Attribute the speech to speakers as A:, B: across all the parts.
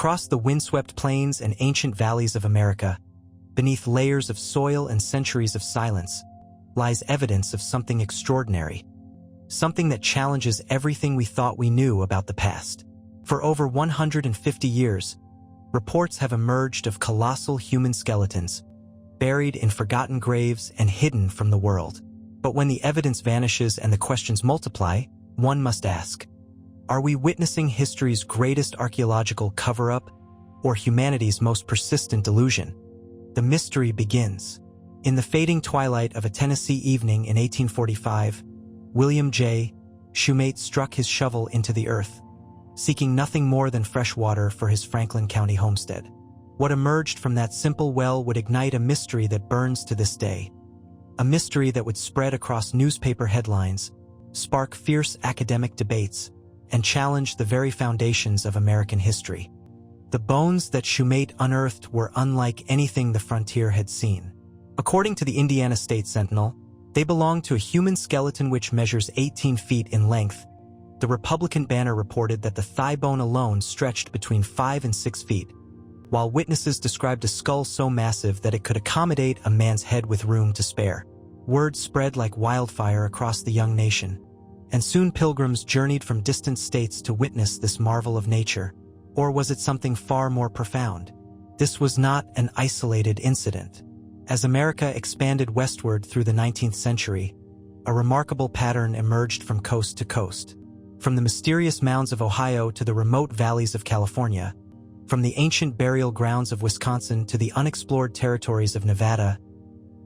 A: Across the windswept plains and ancient valleys of America, beneath layers of soil and centuries of silence, lies evidence of something extraordinary, something that challenges everything we thought we knew about the past. For over 150 years, reports have emerged of colossal human skeletons, buried in forgotten graves and hidden from the world. But when the evidence vanishes and the questions multiply, one must ask, are we witnessing history's greatest archaeological cover-up or humanity's most persistent delusion? The mystery begins. In the fading twilight of a Tennessee evening in 1845, William J. Shumate struck his shovel into the earth, seeking nothing more than fresh water for his Franklin County homestead. What emerged from that simple well would ignite a mystery that burns to this day. A mystery that would spread across newspaper headlines, spark fierce academic debates, and challenge the very foundations of American history. The bones that Shumate unearthed were unlike anything the frontier had seen. According to the Indiana State Sentinel, they belonged to a human skeleton which measures 18 feet in length. The Republican Banner reported that the thigh bone alone stretched between 5 and 6 feet, while witnesses described a skull so massive that it could accommodate a man's head with room to spare. Word spread like wildfire across the young nation, and soon pilgrims journeyed from distant states to witness this marvel of nature. Or was it something far more profound? This was not an isolated incident. As America expanded westward through the 19th century, a remarkable pattern emerged from coast to coast. From the mysterious mounds of Ohio to the remote valleys of California, from the ancient burial grounds of Wisconsin to the unexplored territories of Nevada,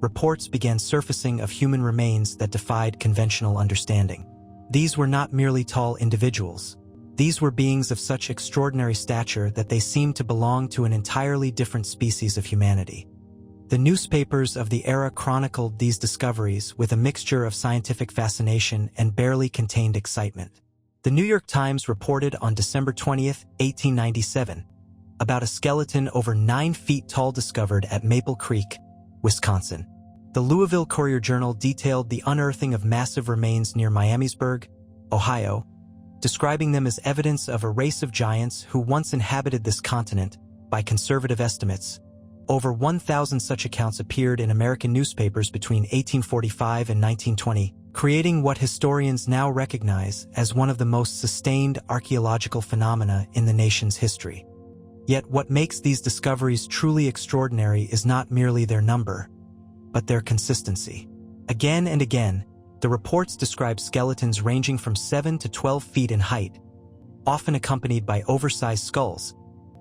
A: reports began surfacing of human remains that defied conventional understanding. These were not merely tall individuals. These were beings of such extraordinary stature that they seemed to belong to an entirely different species of humanity. The newspapers of the era chronicled these discoveries with a mixture of scientific fascination and barely contained excitement. The New York Times reported on December 20, 1897, about a skeleton over 9 feet tall discovered at Maple Creek, Wisconsin. The Louisville Courier-Journal detailed the unearthing of massive remains near Miamisburg, Ohio, describing them as evidence of a race of giants who once inhabited this continent. By conservative estimates, over 1,000 such accounts appeared in American newspapers between 1845 and 1920, creating what historians now recognize as one of the most sustained archaeological phenomena in the nation's history. Yet what makes these discoveries truly extraordinary is not merely their number, but their consistency. Again and again, the reports describe skeletons ranging from 7 to 12 feet in height, often accompanied by oversized skulls,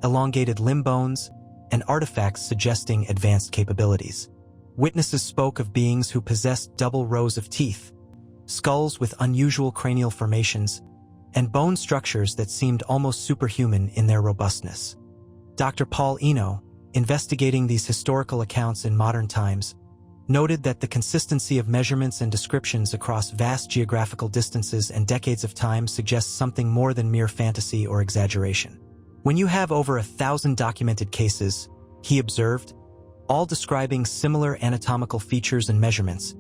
A: elongated limb bones, and artifacts suggesting advanced capabilities. Witnesses spoke of beings who possessed double rows of teeth, skulls with unusual cranial formations, and bone structures that seemed almost superhuman in their robustness. Dr. Paul Eno, investigating these historical accounts in modern times, noted that the consistency of measurements and descriptions across vast geographical distances and decades of time suggests something more than mere fantasy or exaggeration. When you have over 1,000 documented cases, he observed, all describing similar anatomical features and measurements,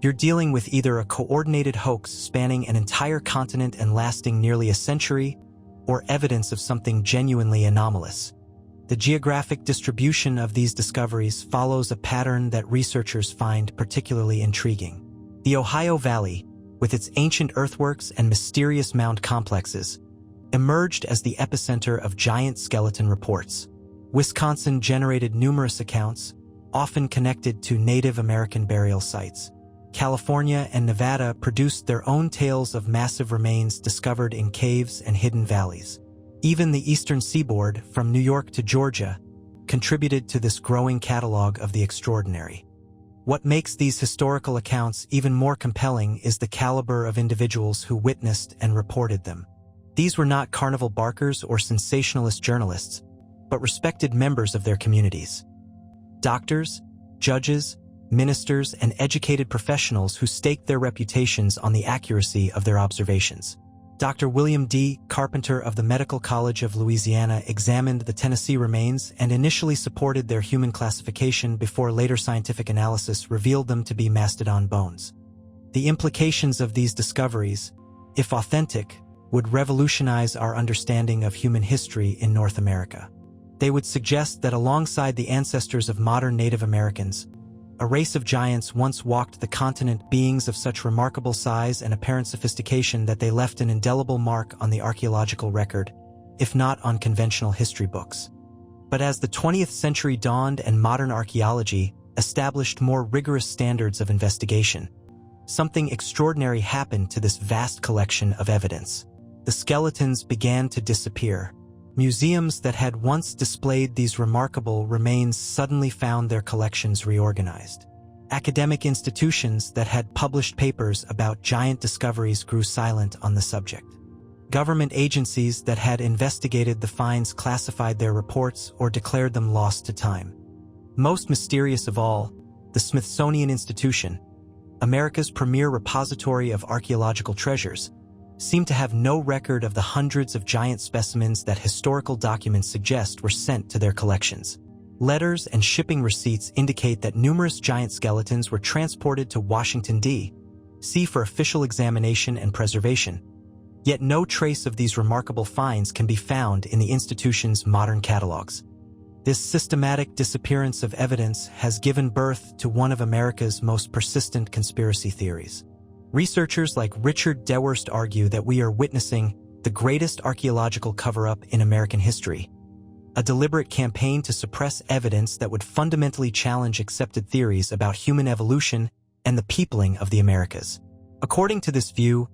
A: you're dealing with either a coordinated hoax spanning an entire continent and lasting nearly a century, or evidence of something genuinely anomalous. The geographic distribution of these discoveries follows a pattern that researchers find particularly intriguing. The Ohio Valley, with its ancient earthworks and mysterious mound complexes, emerged as the epicenter of giant skeleton reports. Wisconsin generated numerous accounts, often connected to Native American burial sites. California and Nevada produced their own tales of massive remains discovered in caves and hidden valleys. Even the eastern seaboard, from New York to Georgia, contributed to this growing catalog of the extraordinary. What makes these historical accounts even more compelling is the caliber of individuals who witnessed and reported them. These were not carnival barkers or sensationalist journalists, but respected members of their communities. Doctors, judges, ministers, and educated professionals who staked their reputations on the accuracy of their observations. Dr. William D. Carpenter of the Medical College of Louisiana examined the Tennessee remains and initially supported their human classification before later scientific analysis revealed them to be mastodon bones. The implications of these discoveries, if authentic, would revolutionize our understanding of human history in North America. They would suggest that alongside the ancestors of modern Native Americans, a race of giants once walked the continent, beings of such remarkable size and apparent sophistication that they left an indelible mark on the archaeological record, if not on conventional history books. But as the 20th century dawned and modern archaeology established more rigorous standards of investigation, something extraordinary happened to this vast collection of evidence. The skeletons began to disappear. Museums that had once displayed these remarkable remains suddenly found their collections reorganized. Academic institutions that had published papers about giant discoveries grew silent on the subject. Government agencies that had investigated the finds classified their reports or declared them lost to time. Most mysterious of all, the Smithsonian Institution, America's premier repository of archaeological treasures, seemed to have no record of the hundreds of giant specimens that historical documents suggest were sent to their collections. Letters and shipping receipts indicate that numerous giant skeletons were transported to Washington, D.C. for official examination and preservation. Yet no trace of these remarkable finds can be found in the institution's modern catalogs. This systematic disappearance of evidence has given birth to one of America's most persistent conspiracy theories. Researchers like Richard Dewhurst argue that we are witnessing the greatest archaeological cover-up in American history, a deliberate campaign to suppress evidence that would fundamentally challenge accepted theories about human evolution and the peopling of the Americas. According to this view,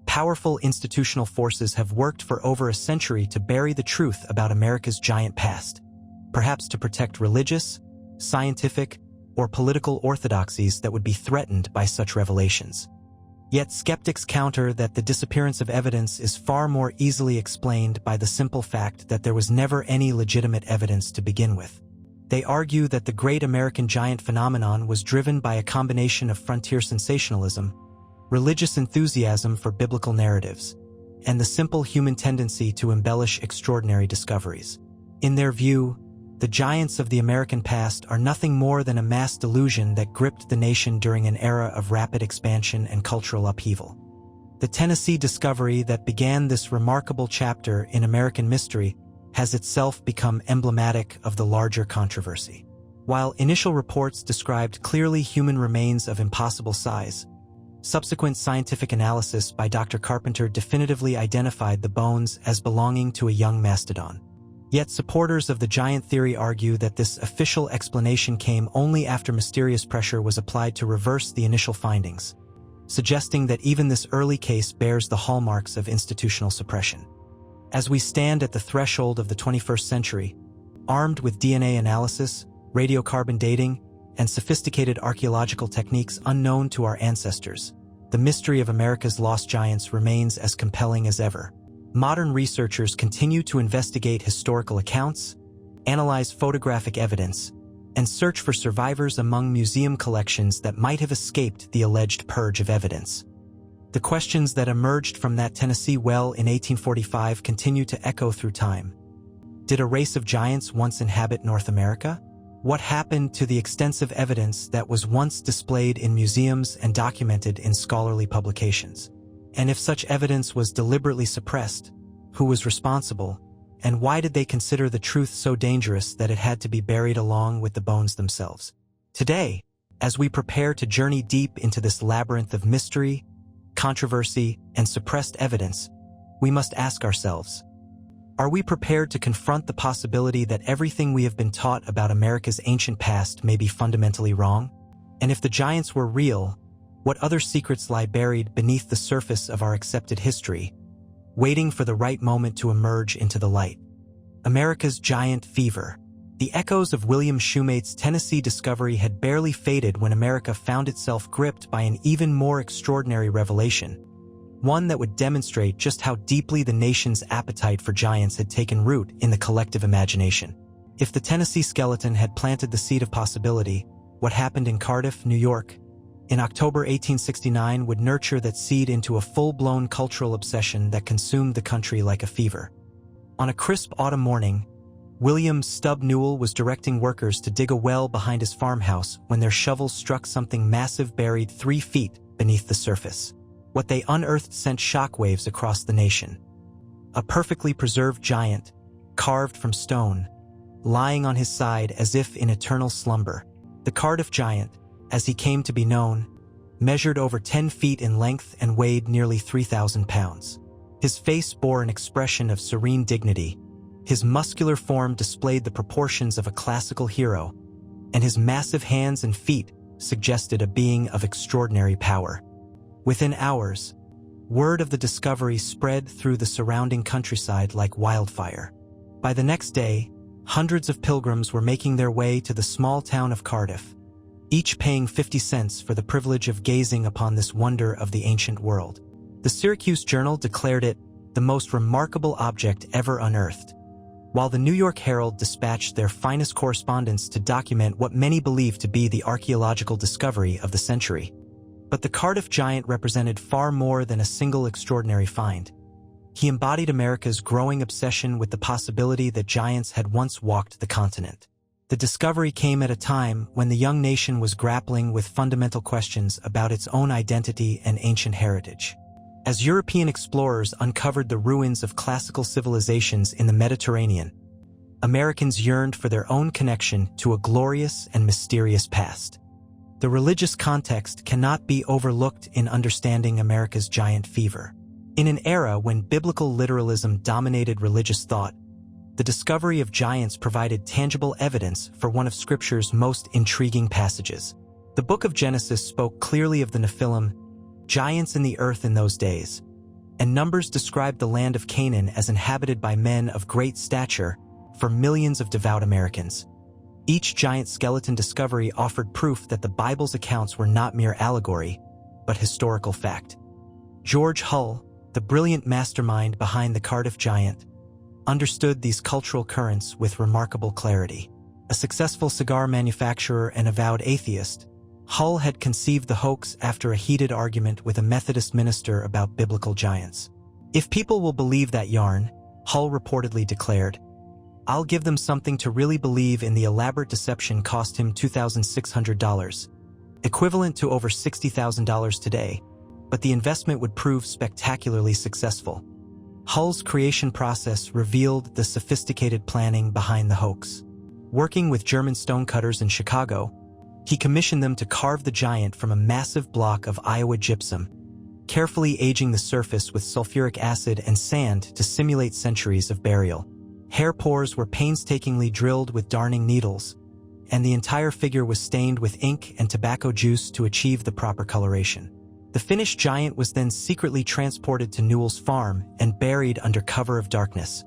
A: powerful institutional forces have worked for over a century to bury the truth about America's giant past, perhaps to protect religious, scientific, or political orthodoxies that would be threatened by such revelations. Yet skeptics counter that the disappearance of evidence is far more easily explained by the simple fact that there was never any legitimate evidence to begin with. They argue that the great American giant phenomenon was driven by a combination of frontier sensationalism, religious enthusiasm for biblical narratives, and the simple human tendency to embellish extraordinary discoveries. In their view, the giants of the American past are nothing more than a mass delusion that gripped the nation during an era of rapid expansion and cultural upheaval. The Tennessee discovery that began this remarkable chapter in American mystery has itself become emblematic of the larger controversy. While initial reports described clearly human remains of impossible size, subsequent scientific analysis by Dr. Carpenter definitively identified the bones as belonging to a young mastodon. Yet supporters of the giant theory argue that this official explanation came only after mysterious pressure was applied to reverse the initial findings, suggesting that even this early case bears the hallmarks of institutional suppression. As we stand at the threshold of the 21st century, armed with DNA analysis, radiocarbon dating, and sophisticated archaeological techniques unknown to our ancestors, the mystery of America's lost giants remains as compelling as ever. Modern researchers continue to investigate historical accounts, analyze photographic evidence, and search for survivors among museum collections that might have escaped the alleged purge of evidence. The questions that emerged from that Tennessee well in 1845 continue to echo through time. Did a race of giants once inhabit North America? What happened to the extensive evidence that was once displayed in museums and documented in scholarly publications? And if such evidence was deliberately suppressed, who was responsible, and why did they consider the truth so dangerous that it had to be buried along with the bones themselves? Today, as we prepare to journey deep into this labyrinth of mystery, controversy, and suppressed evidence, we must ask ourselves, are we prepared to confront the possibility that everything we have been taught about America's ancient past may be fundamentally wrong? And if the giants were real, what other secrets lie buried beneath the surface of our accepted history, waiting for the right moment to emerge into the light? America's giant fever. The echoes of William Shumate's Tennessee discovery had barely faded when America found itself gripped by an even more extraordinary revelation, one that would demonstrate just how deeply the nation's appetite for giants had taken root in the collective imagination. If the Tennessee skeleton had planted the seed of possibility, what happened in Cardiff, New York, in October 1869 would nurture that seed into a full-blown cultural obsession that consumed the country like a fever. On a crisp autumn morning, William Stubb Newell was directing workers to dig a well behind his farmhouse when their shovels struck something massive buried 3 feet beneath the surface. What they unearthed sent shockwaves across the nation. A perfectly preserved giant, carved from stone, lying on his side as if in eternal slumber. The Cardiff Giant, as he came to be known, measured over 10 feet in length and weighed nearly 3,000 pounds. His face bore an expression of serene dignity. His muscular form displayed the proportions of a classical hero, and his massive hands and feet suggested a being of extraordinary power. Within hours, word of the discovery spread through the surrounding countryside like wildfire. By the next day, hundreds of pilgrims were making their way to the small town of Cardiff, each paying 50 cents for the privilege of gazing upon this wonder of the ancient world. The Syracuse Journal declared it the most remarkable object ever unearthed, while the New York Herald dispatched their finest correspondents to document what many believed to be the archaeological discovery of the century. But the Cardiff Giant represented far more than a single extraordinary find. He embodied America's growing obsession with the possibility that giants had once walked the continent. The discovery came at a time when the young nation was grappling with fundamental questions about its own identity and ancient heritage. As European explorers uncovered the ruins of classical civilizations in the Mediterranean, Americans yearned for their own connection to a glorious and mysterious past. The religious context cannot be overlooked in understanding America's giant fever. In an era when biblical literalism dominated religious thought, the discovery of giants provided tangible evidence for one of Scripture's most intriguing passages. The book of Genesis spoke clearly of the Nephilim, giants in the earth in those days, and Numbers described the land of Canaan as inhabited by men of great stature for millions of devout Americans. Each giant skeleton discovery offered proof that the Bible's accounts were not mere allegory, but historical fact. George Hull, the brilliant mastermind behind the Cardiff Giant, understood these cultural currents with remarkable clarity. A successful cigar manufacturer and avowed atheist, Hull had conceived the hoax after a heated argument with a Methodist minister about biblical giants. "If people will believe that yarn," Hull reportedly declared, "I'll give them something to really believe in." The elaborate deception cost him $2,600, equivalent to over $60,000 today, but the investment would prove spectacularly successful. Hull's creation process revealed the sophisticated planning behind the hoax. Working with German stonecutters in Chicago, he commissioned them to carve the giant from a massive block of Iowa gypsum, carefully aging the surface with sulfuric acid and sand to simulate centuries of burial. Hair pores were painstakingly drilled with darning needles, and the entire figure was stained with ink and tobacco juice to achieve the proper coloration. The finished giant was then secretly transported to Newell's farm and buried under cover of darkness,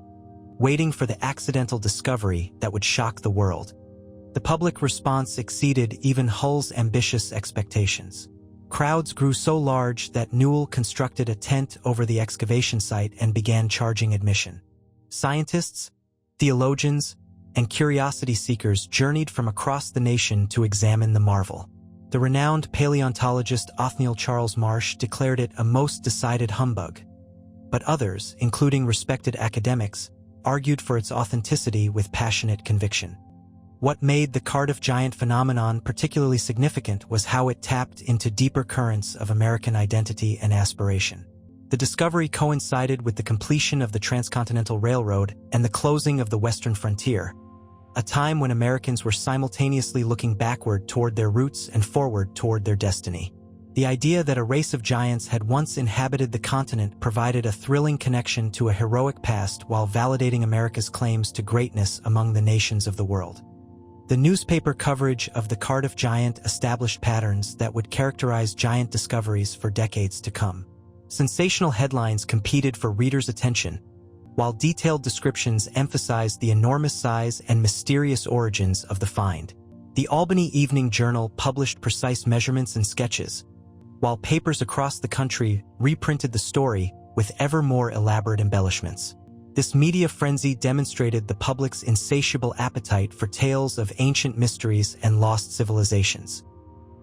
A: waiting for the accidental discovery that would shock the world. The public response exceeded even Hull's ambitious expectations. Crowds grew so large that Newell constructed a tent over the excavation site and began charging admission. Scientists, theologians, and curiosity seekers journeyed from across the nation to examine the marvel. The renowned paleontologist Othniel Charles Marsh declared it a most decided humbug, but others, including respected academics, argued for its authenticity with passionate conviction. What made the Cardiff Giant phenomenon particularly significant was how it tapped into deeper currents of American identity and aspiration. The discovery coincided with the completion of the Transcontinental Railroad and the closing of the Western frontier, a time when Americans were simultaneously looking backward toward their roots and forward toward their destiny. The idea that a race of giants had once inhabited the continent provided a thrilling connection to a heroic past while validating America's claims to greatness among the nations of the world. The newspaper coverage of the Cardiff Giant established patterns that would characterize giant discoveries for decades to come. Sensational headlines competed for readers' attention, while detailed descriptions emphasized the enormous size and mysterious origins of the find. The Albany Evening Journal published precise measurements and sketches, while papers across the country reprinted the story with ever more elaborate embellishments. This media frenzy demonstrated the public's insatiable appetite for tales of ancient mysteries and lost civilizations.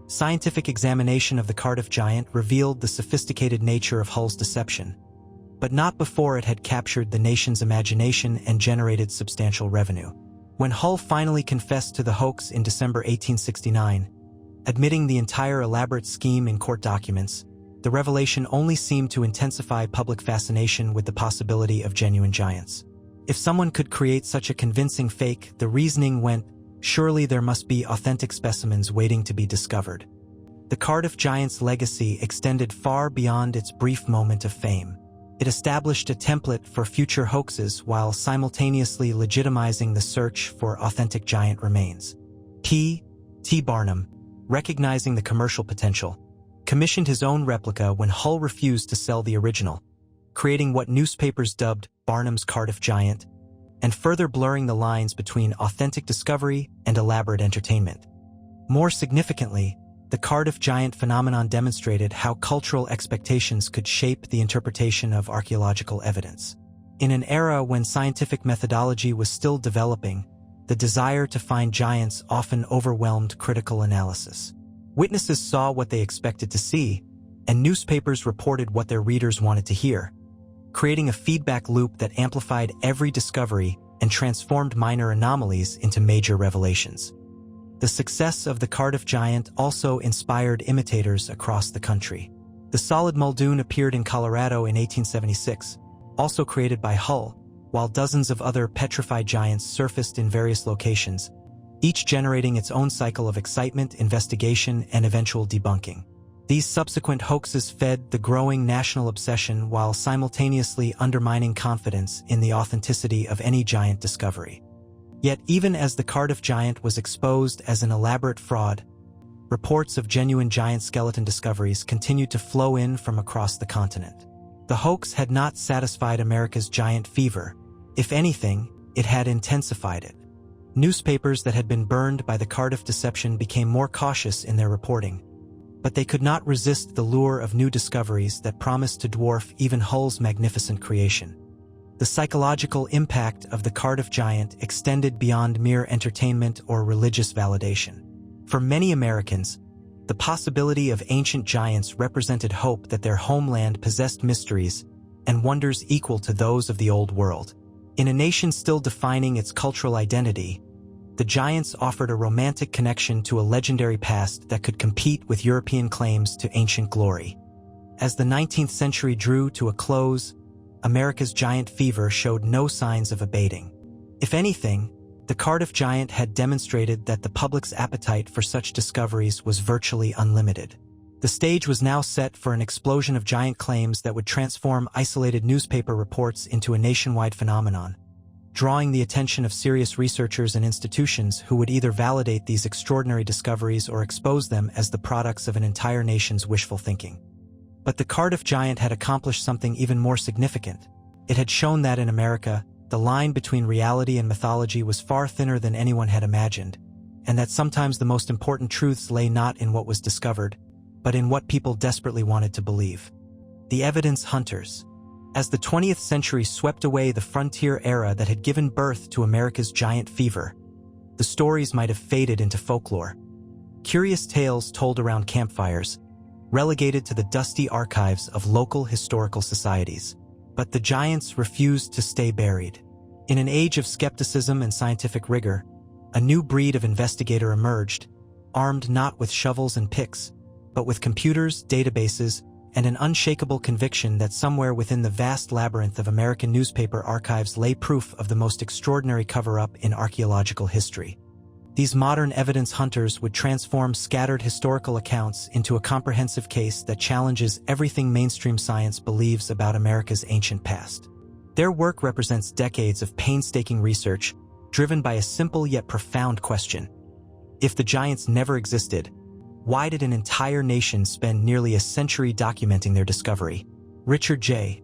A: Scientific examination of the Cardiff Giant revealed the sophisticated nature of Hull's deception, but not before it had captured the nation's imagination and generated substantial revenue. When Hull finally confessed to the hoax in December 1869, admitting the entire elaborate scheme in court documents, the revelation only seemed to intensify public fascination with the possibility of genuine giants. If someone could create such a convincing fake, the reasoning went, surely there must be authentic specimens waiting to be discovered. The Cardiff Giant's legacy extended far beyond its brief moment of fame. It established a template for future hoaxes while simultaneously legitimizing the search for authentic giant remains. P. T. Barnum, recognizing the commercial potential, commissioned his own replica when Hull refused to sell the original, creating what newspapers dubbed Barnum's Cardiff Giant, and further blurring the lines between authentic discovery and elaborate entertainment. More significantly, the Cardiff Giant phenomenon demonstrated how cultural expectations could shape the interpretation of archaeological evidence. In an era when scientific methodology was still developing, the desire to find giants often overwhelmed critical analysis. Witnesses saw what they expected to see, and newspapers reported what their readers wanted to hear, creating a feedback loop that amplified every discovery and transformed minor anomalies into major revelations. The success of the Cardiff Giant also inspired imitators across the country. The solid Muldoon appeared in Colorado in 1876, also created by Hull, while dozens of other petrified giants surfaced in various locations, each generating its own cycle of excitement, investigation, and eventual debunking. These subsequent hoaxes fed the growing national obsession while simultaneously undermining confidence in the authenticity of any giant discovery. Yet even as the Cardiff Giant was exposed as an elaborate fraud, reports of genuine giant skeleton discoveries continued to flow in from across the continent. The hoax had not satisfied America's giant fever. If anything, it had intensified it. Newspapers that had been burned by the Cardiff deception became more cautious in their reporting, but they could not resist the lure of new discoveries that promised to dwarf even Hull's magnificent creation. The psychological impact of the Cardiff Giant extended beyond mere entertainment or religious validation. For many Americans, the possibility of ancient giants represented hope that their homeland possessed mysteries and wonders equal to those of the Old World. In a nation still defining its cultural identity, the giants offered a romantic connection to a legendary past that could compete with European claims to ancient glory. As the 19th century drew to a close, America's giant fever showed no signs of abating. If anything, the Cardiff Giant had demonstrated that the public's appetite for such discoveries was virtually unlimited. The stage was now set for an explosion of giant claims that would transform isolated newspaper reports into a nationwide phenomenon, drawing the attention of serious researchers and institutions who would either validate these extraordinary discoveries or expose them as the products of an entire nation's wishful thinking. But the Cardiff Giant had accomplished something even more significant. It had shown that in America, the line between reality and mythology was far thinner than anyone had imagined, and that sometimes the most important truths lay not in what was discovered, but in what people desperately wanted to believe. The evidence hunters. As the 20th century swept away the frontier era that had given birth to America's giant fever, the stories might have faded into folklore. Curious tales told around campfires, relegated to the dusty archives of local historical societies. But the giants refused to stay buried. In an age of skepticism and scientific rigor, a new breed of investigator emerged, armed not with shovels and picks, but with computers, databases, and an unshakable conviction that somewhere within the vast labyrinth of American newspaper archives lay proof of the most extraordinary cover-up in archaeological history. These modern evidence hunters would transform scattered historical accounts into a comprehensive case that challenges everything mainstream science believes about America's ancient past. Their work represents decades of painstaking research, driven by a simple yet profound question. If the giants never existed, why did an entire nation spend nearly a century documenting their discovery? Richard J.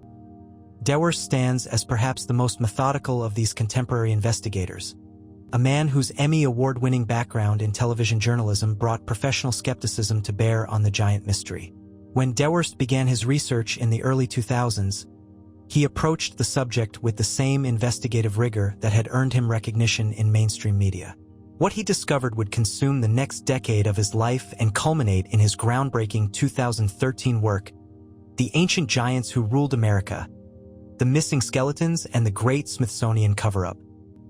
A: Dewhurst stands as perhaps the most methodical of these contemporary investigators. A man whose Emmy Award-winning background in television journalism brought professional skepticism to bear on the giant mystery. When Dewhurst began his research in the early 2000s, he approached the subject with the same investigative rigor that had earned him recognition in mainstream media. What he discovered would consume the next decade of his life and culminate in his groundbreaking 2013 work, The Ancient Giants Who Ruled America, The Missing Skeletons and the Great Smithsonian Cover-Up.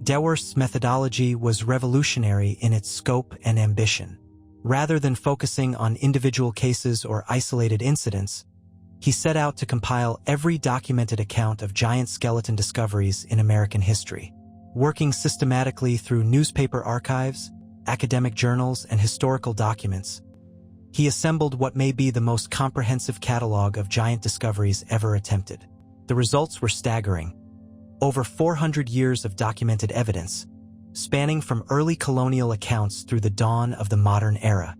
A: Dewhurst's methodology was revolutionary in its scope and ambition. Rather than focusing on individual cases or isolated incidents, he set out to compile every documented account of giant skeleton discoveries in American history. Working systematically through newspaper archives, academic journals, and historical documents, he assembled what may be the most comprehensive catalog of giant discoveries ever attempted. The results were staggering. Over 400 years of documented evidence, spanning from early colonial accounts through the dawn of the modern era.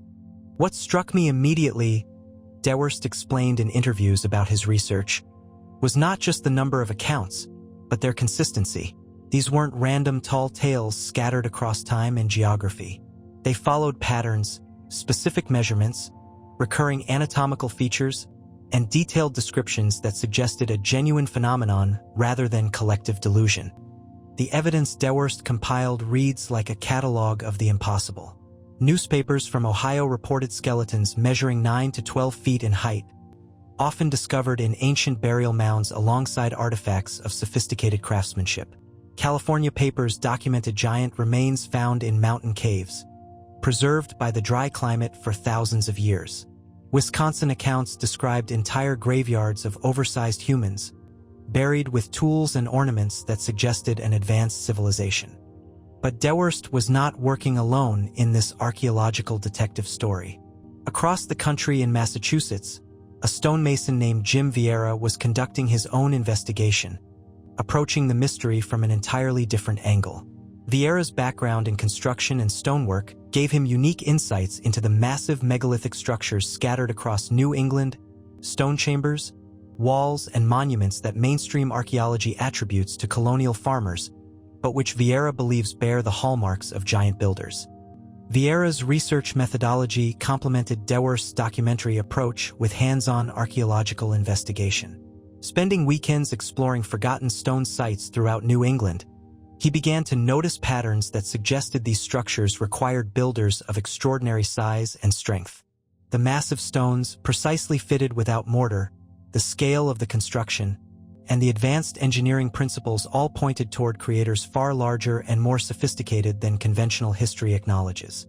A: What struck me immediately, Deworst explained in interviews about his research, was not just the number of accounts, but their consistency. These weren't random tall tales scattered across time and geography. They followed patterns, specific measurements, recurring anatomical features, and detailed descriptions that suggested a genuine phenomenon rather than collective delusion. The evidence Deworst compiled reads like a catalog of the impossible. Newspapers from Ohio reported skeletons measuring 9 to 12 feet in height, often discovered in ancient burial mounds alongside artifacts of sophisticated craftsmanship. California papers documented giant remains found in mountain caves, preserved by the dry climate for thousands of years. Wisconsin accounts described entire graveyards of oversized humans, buried with tools and ornaments that suggested an advanced civilization. But Deworst was not working alone in this archaeological detective story. Across the country in Massachusetts, a stonemason named Jim Vieira was conducting his own investigation, approaching the mystery from an entirely different angle. Vieira's background in construction and stonework gave him unique insights into the massive megalithic structures scattered across New England, stone chambers, walls, and monuments that mainstream archaeology attributes to colonial farmers, but which Vieira believes bear the hallmarks of giant builders. Vieira's research methodology complemented Deworst's documentary approach with hands-on archaeological investigation. Spending weekends exploring forgotten stone sites throughout New England, he began to notice patterns that suggested these structures required builders of extraordinary size and strength. The massive stones, precisely fitted without mortar, the scale of the construction, and the advanced engineering principles all pointed toward creators far larger and more sophisticated than conventional history acknowledges.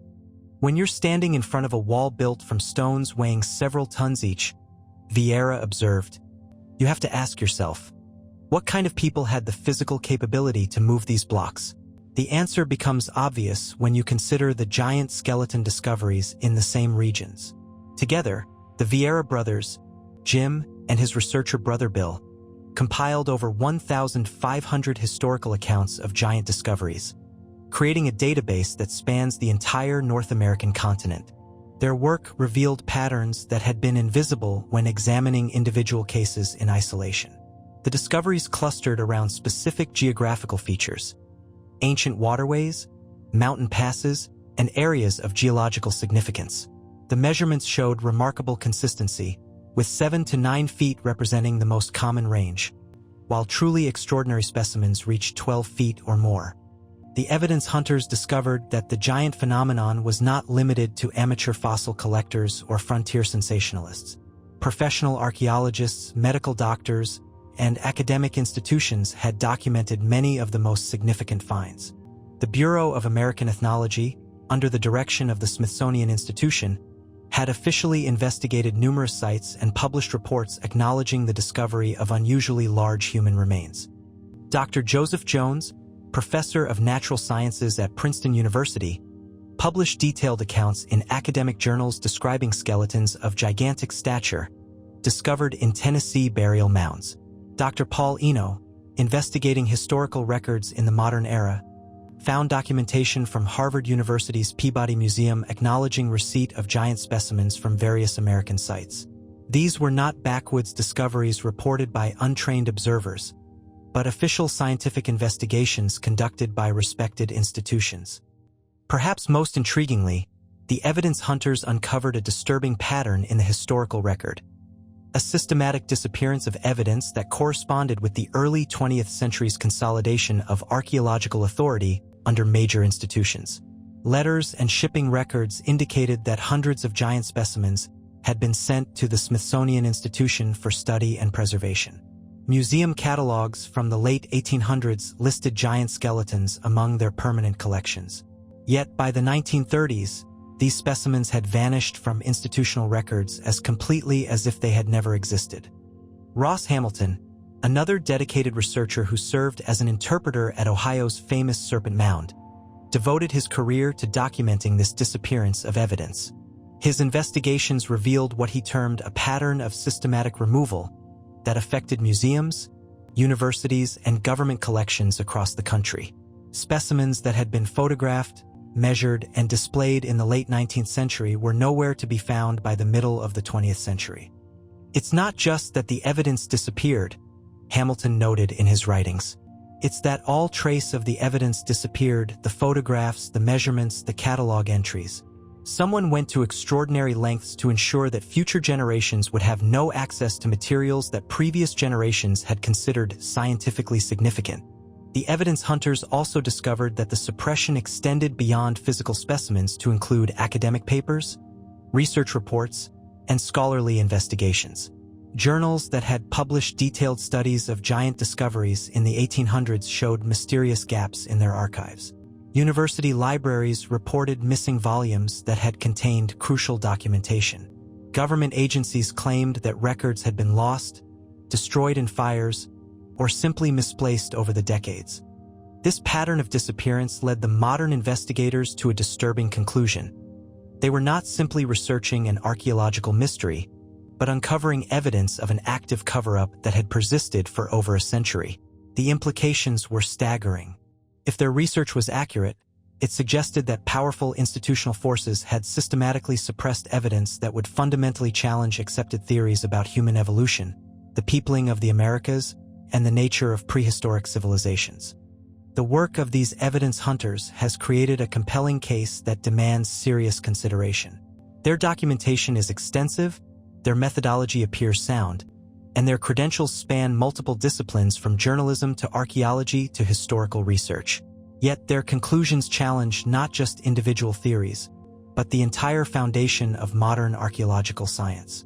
A: When you're standing in front of a wall built from stones weighing several tons each, Vieira observed, you have to ask yourself, what kind of people had the physical capability to move these blocks? The answer becomes obvious when you consider the giant skeleton discoveries in the same regions. Together, the Vieira brothers, Jim and his researcher brother Bill, compiled over 1,500 historical accounts of giant discoveries, creating a database that spans the entire North American continent. Their work revealed patterns that had been invisible when examining individual cases in isolation. The discoveries clustered around specific geographical features, ancient waterways, mountain passes, and areas of geological significance. The measurements showed remarkable consistency, with 7 to 9 feet representing the most common range, while truly extraordinary specimens reached 12 feet or more. The evidence hunters discovered that the giant phenomenon was not limited to amateur fossil collectors or frontier sensationalists. Professional archaeologists, medical doctors, and academic institutions had documented many of the most significant finds. The Bureau of American Ethnology, under the direction of the Smithsonian Institution, had officially investigated numerous sites and published reports acknowledging the discovery of unusually large human remains. Dr. Joseph Jones, professor of natural sciences at Princeton University, published detailed accounts in academic journals describing skeletons of gigantic stature discovered in Tennessee burial mounds. Dr. Paul Eno, investigating historical records in the modern era, found documentation from Harvard University's Peabody Museum acknowledging receipt of giant specimens from various American sites. These were not backwoods discoveries reported by untrained observers, but official scientific investigations conducted by respected institutions. Perhaps most intriguingly, the evidence hunters uncovered a disturbing pattern in the historical record, a systematic disappearance of evidence that corresponded with the early 20th century's consolidation of archaeological authority under major institutions. Letters and shipping records indicated that hundreds of giant specimens had been sent to the Smithsonian Institution for study and preservation. Museum catalogs from the late 1800s listed giant skeletons among their permanent collections. Yet by the 1930s, these specimens had vanished from institutional records as completely as if they had never existed. Ross Hamilton, another dedicated researcher who served as an interpreter at Ohio's famous Serpent Mound, devoted his career to documenting this disappearance of evidence. His investigations revealed what he termed a pattern of systematic removal that affected museums, universities, and government collections across the country. Specimens that had been photographed, measured, and displayed in the late 19th century were nowhere to be found by the middle of the 20th century. It's not just that the evidence disappeared, Hamilton noted in his writings. It's that all trace of the evidence disappeared, the photographs, the measurements, the catalog entries. Someone went to extraordinary lengths to ensure that future generations would have no access to materials that previous generations had considered scientifically significant. The evidence hunters also discovered that the suppression extended beyond physical specimens to include academic papers, research reports, and scholarly investigations. Journals that had published detailed studies of giant discoveries in the 1800s showed mysterious gaps in their archives. University libraries reported missing volumes that had contained crucial documentation. Government agencies claimed that records had been lost, destroyed in fires, or simply misplaced over the decades. This pattern of disappearance led the modern investigators to a disturbing conclusion. They were not simply researching an archaeological mystery, but uncovering evidence of an active cover-up that had persisted for over a century. The implications were staggering. If their research was accurate, it suggested that powerful institutional forces had systematically suppressed evidence that would fundamentally challenge accepted theories about human evolution, the peopling of the Americas, and the nature of prehistoric civilizations. The work of these evidence hunters has created a compelling case that demands serious consideration. Their documentation is extensive, their methodology appears sound, and their credentials span multiple disciplines from journalism to archaeology to historical research. Yet their conclusions challenge not just individual theories, but the entire foundation of modern archaeological science.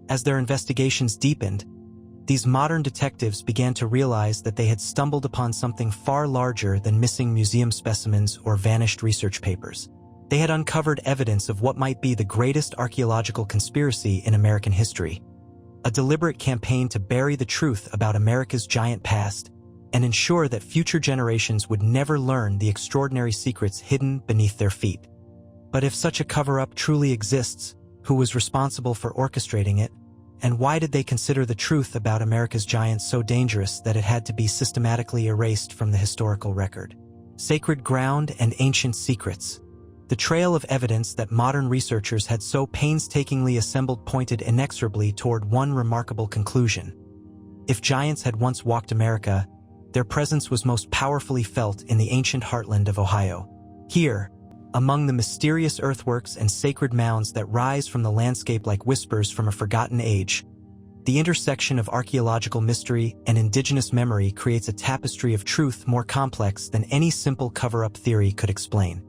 A: As their investigations deepened, these modern detectives began to realize that they had stumbled upon something far larger than missing museum specimens or vanished research papers. They had uncovered evidence of what might be the greatest archaeological conspiracy in American history, a deliberate campaign to bury the truth about America's giant past and ensure that future generations would never learn the extraordinary secrets hidden beneath their feet. But if such a cover-up truly exists, who was responsible for orchestrating it? And why did they consider the truth about America's giants so dangerous that it had to be systematically erased from the historical record? Sacred ground and ancient secrets. The trail of evidence that modern researchers had so painstakingly assembled pointed inexorably toward one remarkable conclusion. If giants had once walked America, their presence was most powerfully felt in the ancient heartland of Ohio. Here, among the mysterious earthworks and sacred mounds that rise from the landscape like whispers from a forgotten age, the intersection of archaeological mystery and indigenous memory creates a tapestry of truth more complex than any simple cover-up theory could explain.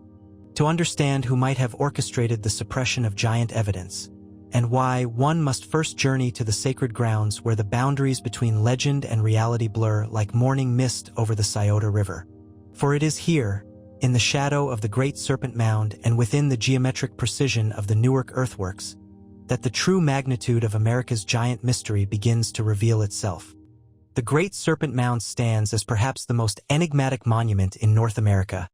A: To understand who might have orchestrated the suppression of giant evidence, and why, one must first journey to the sacred grounds where the boundaries between legend and reality blur like morning mist over the Scioto River. For it is here, in the shadow of the Great Serpent Mound and within the geometric precision of the Newark earthworks, that the true magnitude of America's giant mystery begins to reveal itself. The Great Serpent Mound stands as perhaps the most enigmatic monument in North America,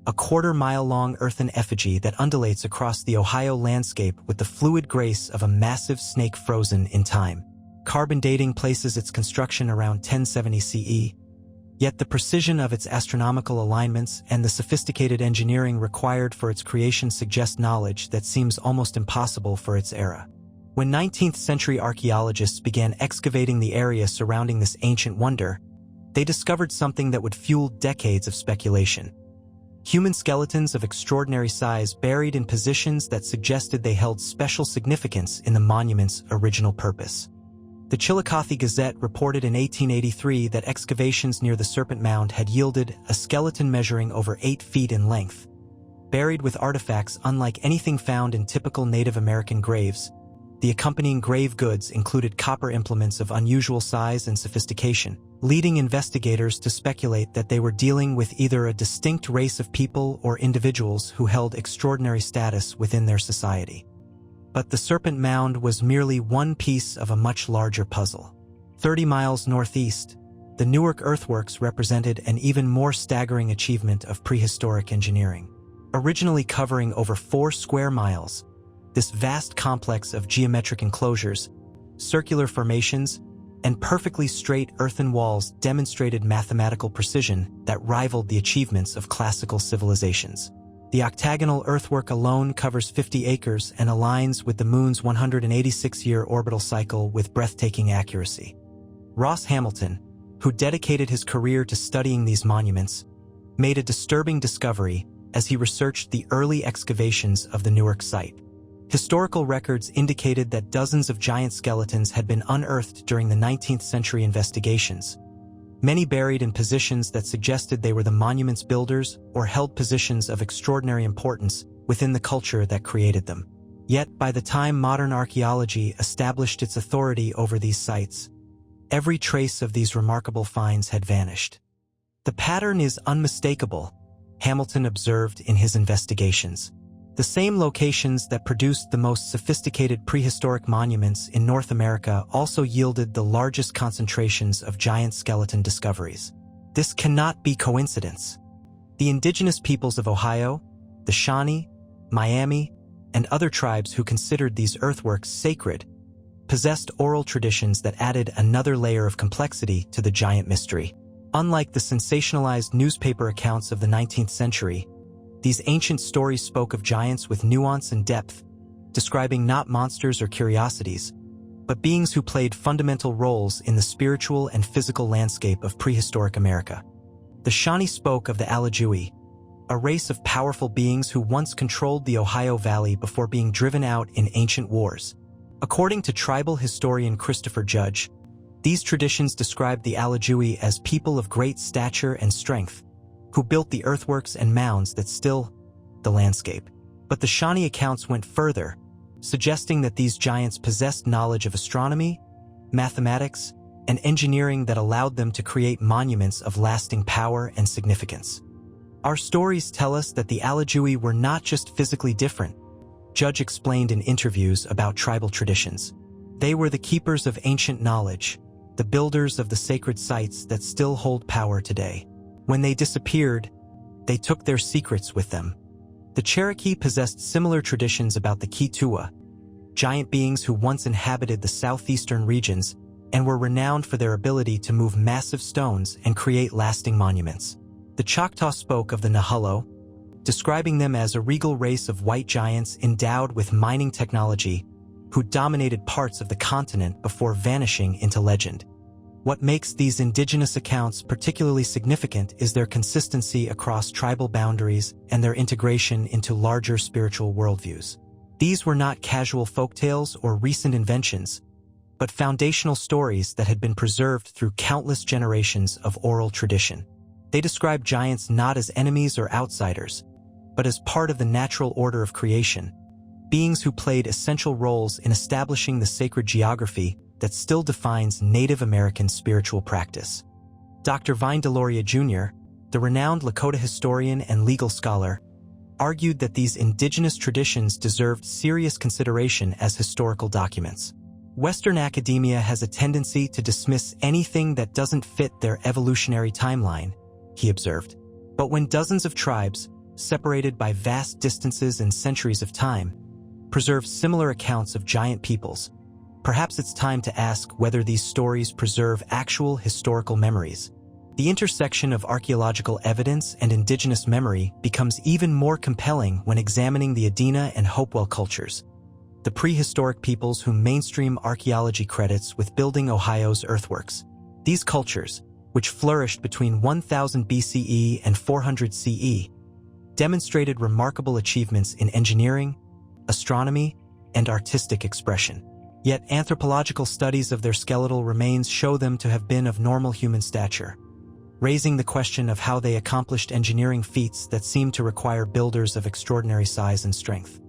A: a quarter-mile-long earthen effigy that undulates across the Ohio landscape with the fluid grace of a massive snake frozen in time. Carbon dating places its construction around 1070 CE, yet the precision of its astronomical alignments and the sophisticated engineering required for its creation suggest knowledge that seems almost impossible for its era. When 19th-century archaeologists began excavating the area surrounding this ancient wonder, they discovered something that would fuel decades of speculation. Human skeletons of extraordinary size buried in positions that suggested they held special significance in the monument's original purpose. The Chillicothe Gazette reported in 1883 that excavations near the Serpent Mound had yielded a skeleton measuring over 8 feet in length, buried with artifacts unlike anything found in typical Native American graves. The accompanying grave goods included copper implements of unusual size and sophistication, leading investigators to speculate that they were dealing with either a distinct race of people or individuals who held extraordinary status within their society. But the Serpent Mound was merely one piece of a much larger puzzle. 30 miles northeast, the Newark earthworks represented an even more staggering achievement of prehistoric engineering. Originally covering over 4 square miles, this vast complex of geometric enclosures, circular formations, and perfectly straight earthen walls demonstrated mathematical precision that rivaled the achievements of classical civilizations. The octagonal earthwork alone covers 50 acres and aligns with the Moon's 186-year orbital cycle with breathtaking accuracy. Ross Hamilton, who dedicated his career to studying these monuments, made a disturbing discovery as he researched the early excavations of the Newark site. Historical records indicated that dozens of giant skeletons had been unearthed during the 19th century investigations, many buried in positions that suggested they were the monument's builders or held positions of extraordinary importance within the culture that created them. Yet, by the time modern archaeology established its authority over these sites, every trace of these remarkable finds had vanished. The pattern is unmistakable, Hamilton observed in his investigations. The same locations that produced the most sophisticated prehistoric monuments in North America also yielded the largest concentrations of giant skeleton discoveries. This cannot be coincidence. The indigenous peoples of Ohio, the Shawnee, Miami, and other tribes who considered these earthworks sacred possessed oral traditions that added another layer of complexity to the giant mystery. Unlike the sensationalized newspaper accounts of the 19th century, these ancient stories spoke of giants with nuance and depth, describing not monsters or curiosities, but beings who played fundamental roles in the spiritual and physical landscape of prehistoric America. The Shawnee spoke of the Alajui, a race of powerful beings who once controlled the Ohio Valley before being driven out in ancient wars. According to tribal historian Christopher Judge, these traditions described the Alajui as people of great stature and strength, who built the earthworks and mounds that still the landscape. But the Shawnee accounts went further, suggesting that these giants possessed knowledge of astronomy, mathematics, and engineering that allowed them to create monuments of lasting power and significance. Our stories tell us that the Alajui were not just physically different, Judge explained in interviews about tribal traditions. They were the keepers of ancient knowledge, the builders of the sacred sites that still hold power today. When they disappeared, they took their secrets with them. The Cherokee possessed similar traditions about the Kituwa, giant beings who once inhabited the southeastern regions and were renowned for their ability to move massive stones and create lasting monuments. The Choctaw spoke of the Nahullo, describing them as a regal race of white giants endowed with mining technology who dominated parts of the continent before vanishing into legend. What makes these indigenous accounts particularly significant is their consistency across tribal boundaries and their integration into larger spiritual worldviews. These were not casual folktales or recent inventions, but foundational stories that had been preserved through countless generations of oral tradition. They describe giants not as enemies or outsiders, but as part of the natural order of creation, beings who played essential roles in establishing the sacred geography that still defines Native American spiritual practice. Dr. Vine Deloria Jr., the renowned Lakota historian and legal scholar, argued that these indigenous traditions deserved serious consideration as historical documents. Western academia has a tendency to dismiss anything that doesn't fit their evolutionary timeline, he observed. But when dozens of tribes, separated by vast distances and centuries of time, preserve similar accounts of giant peoples, perhaps it's time to ask whether these stories preserve actual historical memories. The intersection of archaeological evidence and indigenous memory becomes even more compelling when examining the Adena and Hopewell cultures, the prehistoric peoples whom mainstream archaeology credits with building Ohio's earthworks. These cultures, which flourished between 1000 BCE and 400 CE, demonstrated remarkable achievements in engineering, astronomy, and artistic expression. Yet anthropological studies of their skeletal remains show them to have been of normal human stature, raising the question of how they accomplished engineering feats that seemed to require builders of extraordinary size and strength.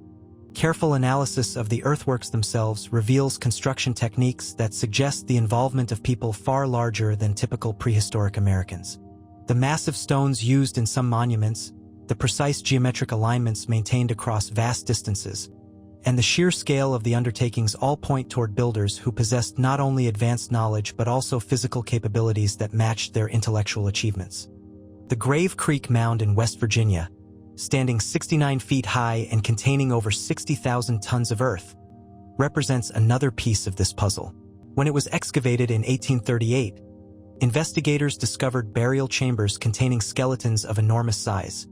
A: Careful analysis of the earthworks themselves reveals construction techniques that suggest the involvement of people far larger than typical prehistoric Americans. The massive stones used in some monuments, the precise geometric alignments maintained across vast distances, and the sheer scale of the undertakings all point toward builders who possessed not only advanced knowledge but also physical capabilities that matched their intellectual achievements. The Grave Creek Mound in West Virginia, standing 69 feet high and containing over 60,000 tons of earth, represents another piece of this puzzle. When it was excavated in 1838, investigators discovered burial chambers containing skeletons of enormous size,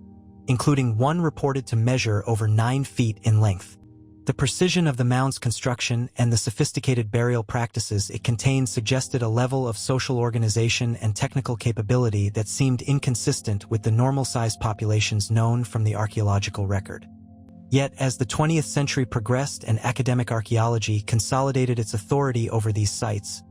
A: including one reported to measure over 9 feet in length. The precision of the mound's construction and the sophisticated burial practices it contained suggested a level of social organization and technical capability that seemed inconsistent with the normal-sized populations known from the archaeological record. Yet, as the 20th century progressed and academic archaeology consolidated its authority over these sites,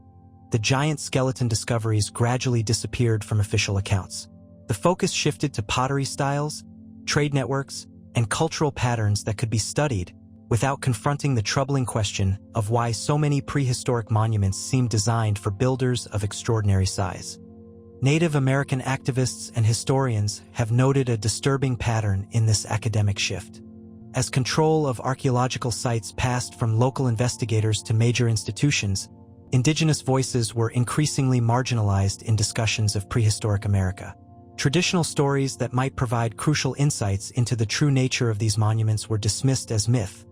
A: the giant skeleton discoveries gradually disappeared from official accounts. The focus shifted to pottery styles, trade networks, and cultural patterns that could be studied without confronting the troubling question of why so many prehistoric monuments seemed designed for builders of extraordinary size. Native American activists and historians have noted a disturbing pattern in this academic shift. As control of archaeological sites passed from local investigators to major institutions, indigenous voices were increasingly marginalized in discussions of prehistoric America. Traditional stories that might provide crucial insights into the true nature of these monuments were dismissed as myth,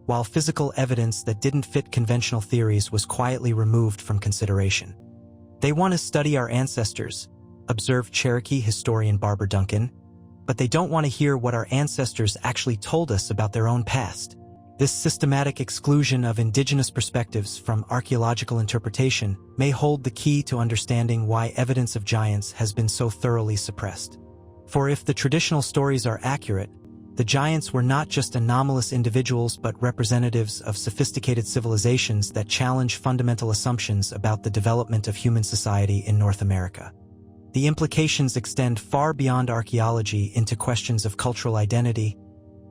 A: while physical evidence that didn't fit conventional theories was quietly removed from consideration. They want to study our ancestors, observed Cherokee historian Barbara Duncan, but they don't want to hear what our ancestors actually told us about their own past. This systematic exclusion of indigenous perspectives from archaeological interpretation may hold the key to understanding why evidence of giants has been so thoroughly suppressed. For if the traditional stories are accurate, the giants were not just anomalous individuals but representatives of sophisticated civilizations that challenge fundamental assumptions about the development of human society in North America. The implications extend far beyond archaeology into questions of cultural identity,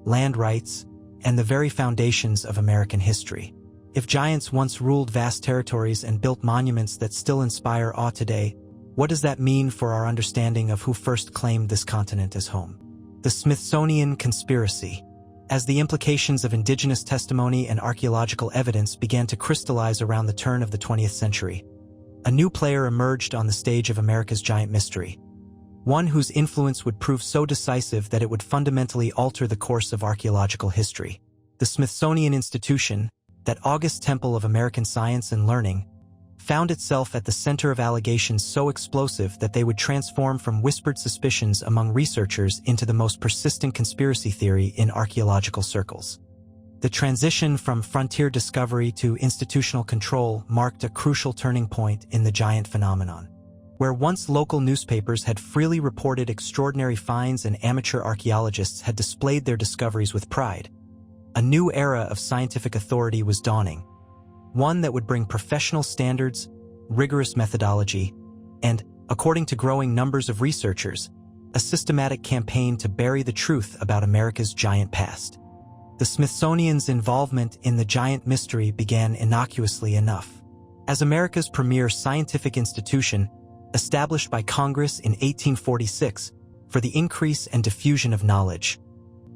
A: land rights, and the very foundations of American history. If giants once ruled vast territories and built monuments that still inspire awe today, what does that mean for our understanding of who first claimed this continent as home? The Smithsonian Conspiracy. As the implications of indigenous testimony and archaeological evidence began to crystallize around the turn of the 20th century, a new player emerged on the stage of America's giant mystery, one whose influence would prove so decisive that it would fundamentally alter the course of archaeological history. The Smithsonian Institution, that august temple of American science and learning, found itself at the center of allegations so explosive that they would transform from whispered suspicions among researchers into the most persistent conspiracy theory in archaeological circles. The transition from frontier discovery to institutional control marked a crucial turning point in the giant phenomenon. Where once local newspapers had freely reported extraordinary finds and amateur archaeologists had displayed their discoveries with pride, a new era of scientific authority was dawning, one that would bring professional standards, rigorous methodology, and, according to growing numbers of researchers, a systematic campaign to bury the truth about America's giant past. The Smithsonian's involvement in the giant mystery began innocuously enough. As America's premier scientific institution, established by Congress in 1846 for the increase and diffusion of knowledge,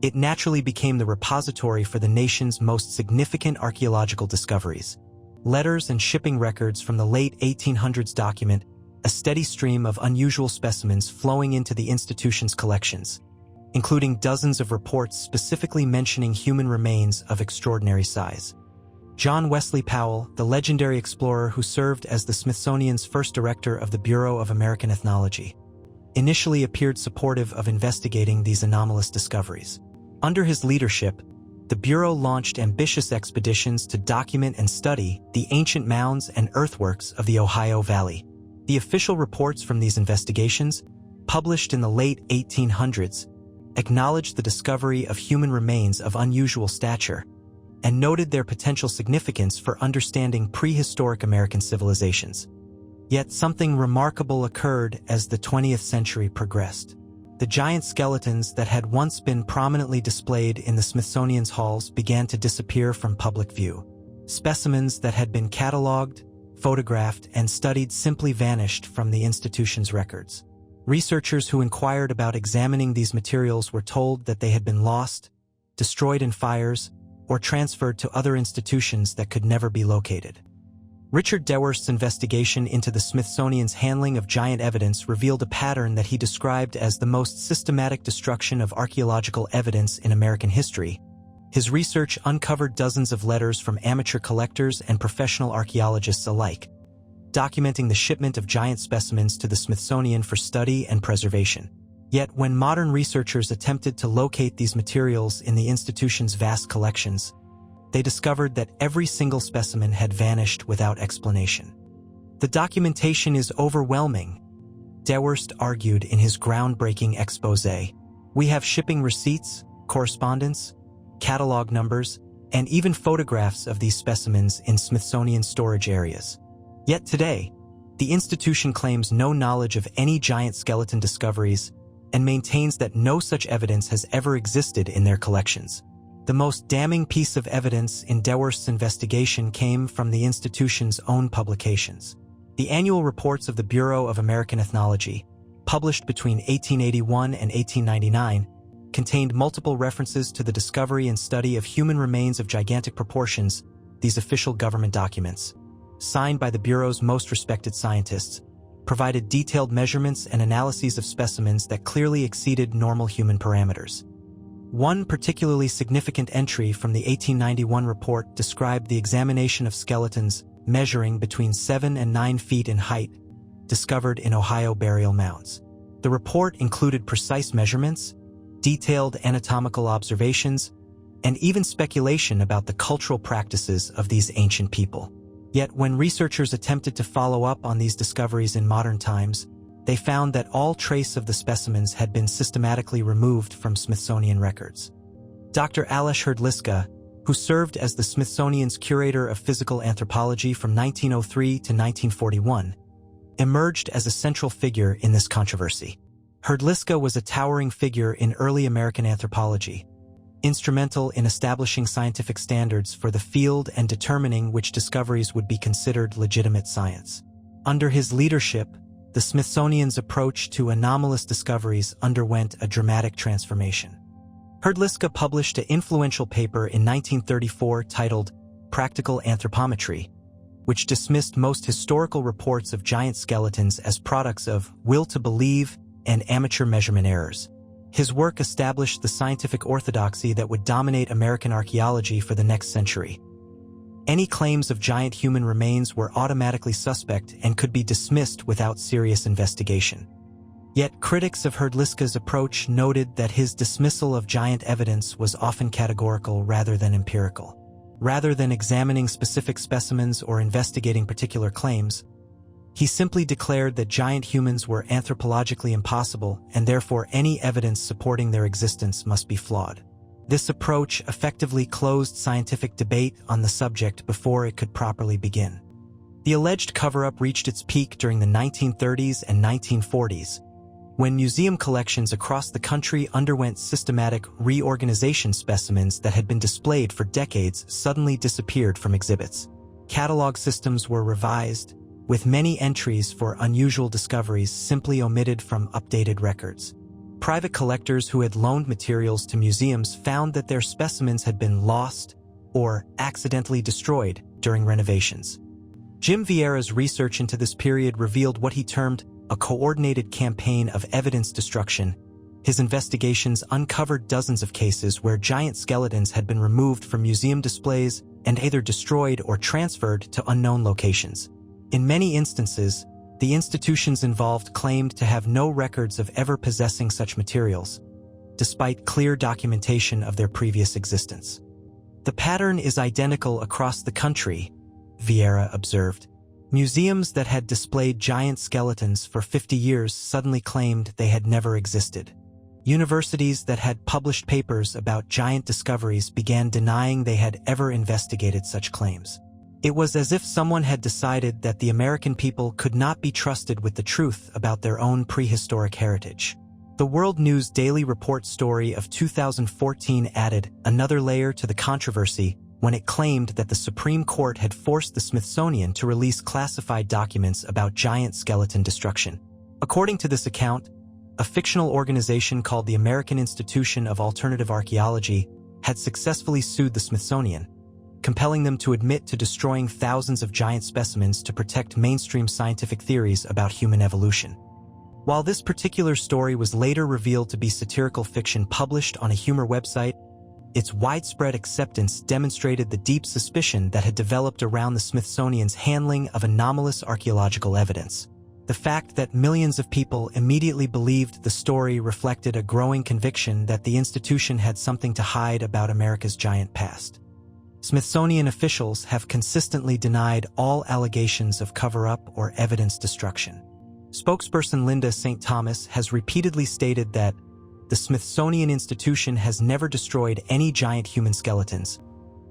A: it naturally became the repository for the nation's most significant archaeological discoveries. Letters and shipping records from the late 1800s document a steady stream of unusual specimens flowing into the institution's collections, including dozens of reports specifically mentioning human remains of extraordinary size. John Wesley Powell, the legendary explorer who served as the Smithsonian's first director of the Bureau of American Ethnology, initially appeared supportive of investigating these anomalous discoveries. Under his leadership, the Bureau launched ambitious expeditions to document and study the ancient mounds and earthworks of the Ohio Valley. The official reports from these investigations, published in the late 1800s, acknowledged the discovery of human remains of unusual stature and noted their potential significance for understanding prehistoric American civilizations. Yet something remarkable occurred as the 20th century progressed. The giant skeletons that had once been prominently displayed in the Smithsonian's halls began to disappear from public view. Specimens that had been cataloged, photographed, and studied simply vanished from the institution's records. Researchers who inquired about examining these materials were told that they had been lost, destroyed in fires, or transferred to other institutions that could never be located. Richard Dewhurst's investigation into the Smithsonian's handling of giant evidence revealed a pattern that he described as the most systematic destruction of archaeological evidence in American history. His research uncovered dozens of letters from amateur collectors and professional archaeologists alike, documenting the shipment of giant specimens to the Smithsonian for study and preservation. Yet, when modern researchers attempted to locate these materials in the institution's vast collections, they discovered that every single specimen had vanished without explanation. The documentation is overwhelming, Dewhurst argued in his groundbreaking exposé. We have shipping receipts, correspondence, catalog numbers, and even photographs of these specimens in Smithsonian storage areas. Yet today, the institution claims no knowledge of any giant skeleton discoveries and maintains that no such evidence has ever existed in their collections. The most damning piece of evidence in Dewhurst's investigation came from the institution's own publications. The annual reports of the Bureau of American Ethnology, published between 1881 and 1899, contained multiple references to the discovery and study of human remains of gigantic proportions. These official government documents, signed by the Bureau's most respected scientists, provided detailed measurements and analyses of specimens that clearly exceeded normal human parameters. One particularly significant entry from the 1891 report described the examination of skeletons measuring between 7 and 9 feet in height, discovered in Ohio burial mounds. The report included precise measurements, detailed anatomical observations, and even speculation about the cultural practices of these ancient people. Yet when researchers attempted to follow up on these discoveries in modern times, they found that all trace of the specimens had been systematically removed from Smithsonian records. Dr. Alois Hrdlicka, who served as the Smithsonian's curator of physical anthropology from 1903 to 1941, emerged as a central figure in this controversy. Hrdlicka was a towering figure in early American anthropology, instrumental in establishing scientific standards for the field and determining which discoveries would be considered legitimate science. Under his leadership, the Smithsonian's approach to anomalous discoveries underwent a dramatic transformation. Hrdlicka published an influential paper in 1934 titled Practical Anthropometry, which dismissed most historical reports of giant skeletons as products of will to believe and amateur measurement errors. His work established the scientific orthodoxy that would dominate American archaeology for the next century. Any claims of giant human remains were automatically suspect and could be dismissed without serious investigation. Yet critics of Hrdlicka's approach noted that his dismissal of giant evidence was often categorical rather than empirical. Rather than examining specific specimens or investigating particular claims, he simply declared that giant humans were anthropologically impossible and therefore any evidence supporting their existence must be flawed. This approach effectively closed scientific debate on the subject before it could properly begin. The alleged cover-up reached its peak during the 1930s and 1940s, when museum collections across the country underwent systematic reorganization. Specimens that had been displayed for decades suddenly disappeared from exhibits. Catalog systems were revised, with many entries for unusual discoveries simply omitted from updated records. Private collectors who had loaned materials to museums found that their specimens had been lost or accidentally destroyed during renovations. Jim Vieira's research into this period revealed what he termed a coordinated campaign of evidence destruction. His investigations uncovered dozens of cases where giant skeletons had been removed from museum displays and either destroyed or transferred to unknown locations. In many instances, the institutions involved claimed to have no records of ever possessing such materials, despite clear documentation of their previous existence. The pattern is identical across the country, Vieira observed. Museums that had displayed giant skeletons for 50 years suddenly claimed they had never existed. Universities that had published papers about giant discoveries began denying they had ever investigated such claims. It was as if someone had decided that the American people could not be trusted with the truth about their own prehistoric heritage. The World News Daily Report story of 2014 added another layer to the controversy when it claimed that the Supreme Court had forced the Smithsonian to release classified documents about giant skeleton destruction. According to this account, a fictional organization called the American Institution of Alternative Archaeology had successfully sued the Smithsonian, compelling them to admit to destroying thousands of giant specimens to protect mainstream scientific theories about human evolution. While this particular story was later revealed to be satirical fiction published on a humor website, its widespread acceptance demonstrated the deep suspicion that had developed around the Smithsonian's handling of anomalous archaeological evidence. The fact that millions of people immediately believed the story reflected a growing conviction that the institution had something to hide about America's giant past. Smithsonian officials have consistently denied all allegations of cover-up or evidence destruction. Spokesperson Linda St. Thomas has repeatedly stated that the Smithsonian Institution has never destroyed any giant human skeletons,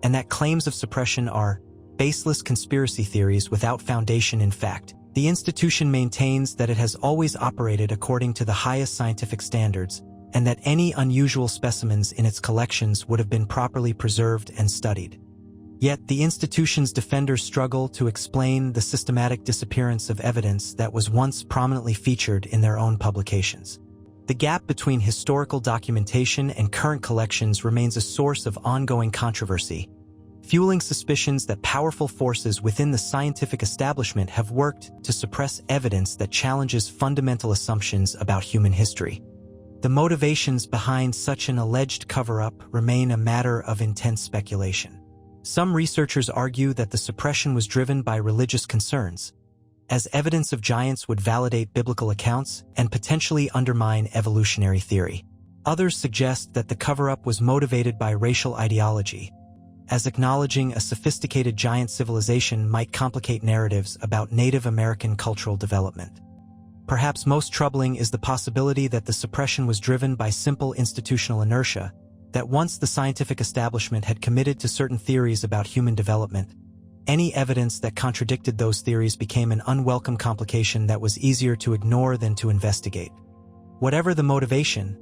A: and that claims of suppression are baseless conspiracy theories without foundation in fact. The institution maintains that it has always operated according to the highest scientific standards, and that any unusual specimens in its collections would have been properly preserved and studied. Yet the institution's defenders struggle to explain the systematic disappearance of evidence that was once prominently featured in their own publications. The gap between historical documentation and current collections remains a source of ongoing controversy, fueling suspicions that powerful forces within the scientific establishment have worked to suppress evidence that challenges fundamental assumptions about human history. The motivations behind such an alleged cover-up remain a matter of intense speculation. Some researchers argue that the suppression was driven by religious concerns, as evidence of giants would validate biblical accounts and potentially undermine evolutionary theory. Others suggest that the cover-up was motivated by racial ideology, as acknowledging a sophisticated giant civilization might complicate narratives about Native American cultural development. Perhaps most troubling is the possibility that the suppression was driven by simple institutional inertia, that once the scientific establishment had committed to certain theories about human development, any evidence that contradicted those theories became an unwelcome complication that was easier to ignore than to investigate. Whatever the motivation,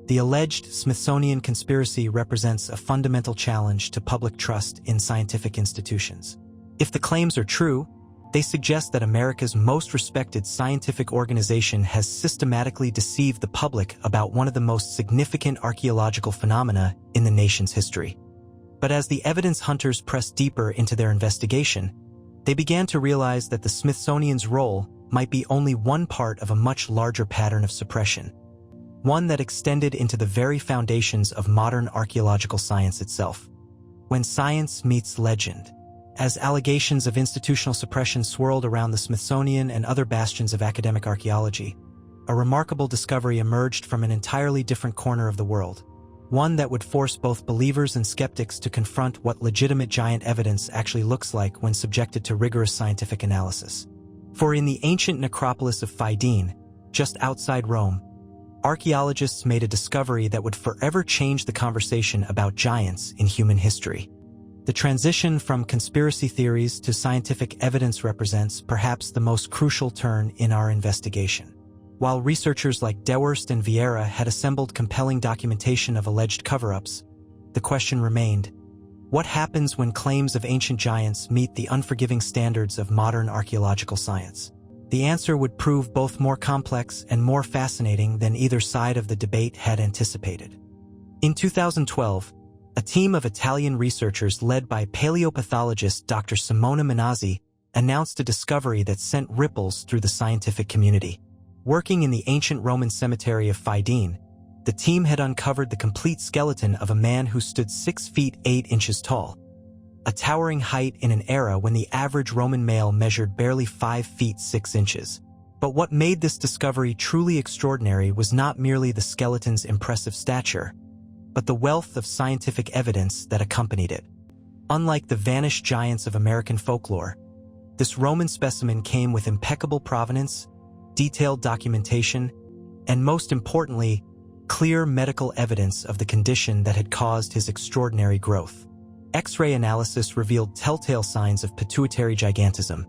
A: the alleged Smithsonian conspiracy represents a fundamental challenge to public trust in scientific institutions. If the claims are true, they suggest that America's most respected scientific organization has systematically deceived the public about one of the most significant archaeological phenomena in the nation's history. But as the evidence hunters pressed deeper into their investigation, they began to realize that the Smithsonian's role might be only one part of a much larger pattern of suppression, one that extended into the very foundations of modern archaeological science itself. When science meets legend, as allegations of institutional suppression swirled around the Smithsonian and other bastions of academic archaeology, a remarkable discovery emerged from an entirely different corner of the world, one that would force both believers and skeptics to confront what legitimate giant evidence actually looks like when subjected to rigorous scientific analysis. For in the ancient necropolis of Fidene, just outside Rome, archaeologists made a discovery that would forever change the conversation about giants in human history. The transition from conspiracy theories to scientific evidence represents perhaps the most crucial turn in our investigation. While researchers like Dewhurst and Vieira had assembled compelling documentation of alleged cover-ups, the question remained, what happens when claims of ancient giants meet the unforgiving standards of modern archaeological science? The answer would prove both more complex and more fascinating than either side of the debate had anticipated. In 2012, a team of Italian researchers led by paleopathologist Dr. Simona Minazzi announced a discovery that sent ripples through the scientific community. Working in the ancient Roman cemetery of Fidene, the team had uncovered the complete skeleton of a man who stood 6 feet 8 inches tall, a towering height in an era when the average Roman male measured barely 5 feet 6 inches. But what made this discovery truly extraordinary was not merely the skeleton's impressive stature, but the wealth of scientific evidence that accompanied it. Unlike the vanished giants of American folklore, this Roman specimen came with impeccable provenance, detailed documentation, and most importantly, clear medical evidence of the condition that had caused his extraordinary growth. X-ray analysis revealed telltale signs of pituitary gigantism,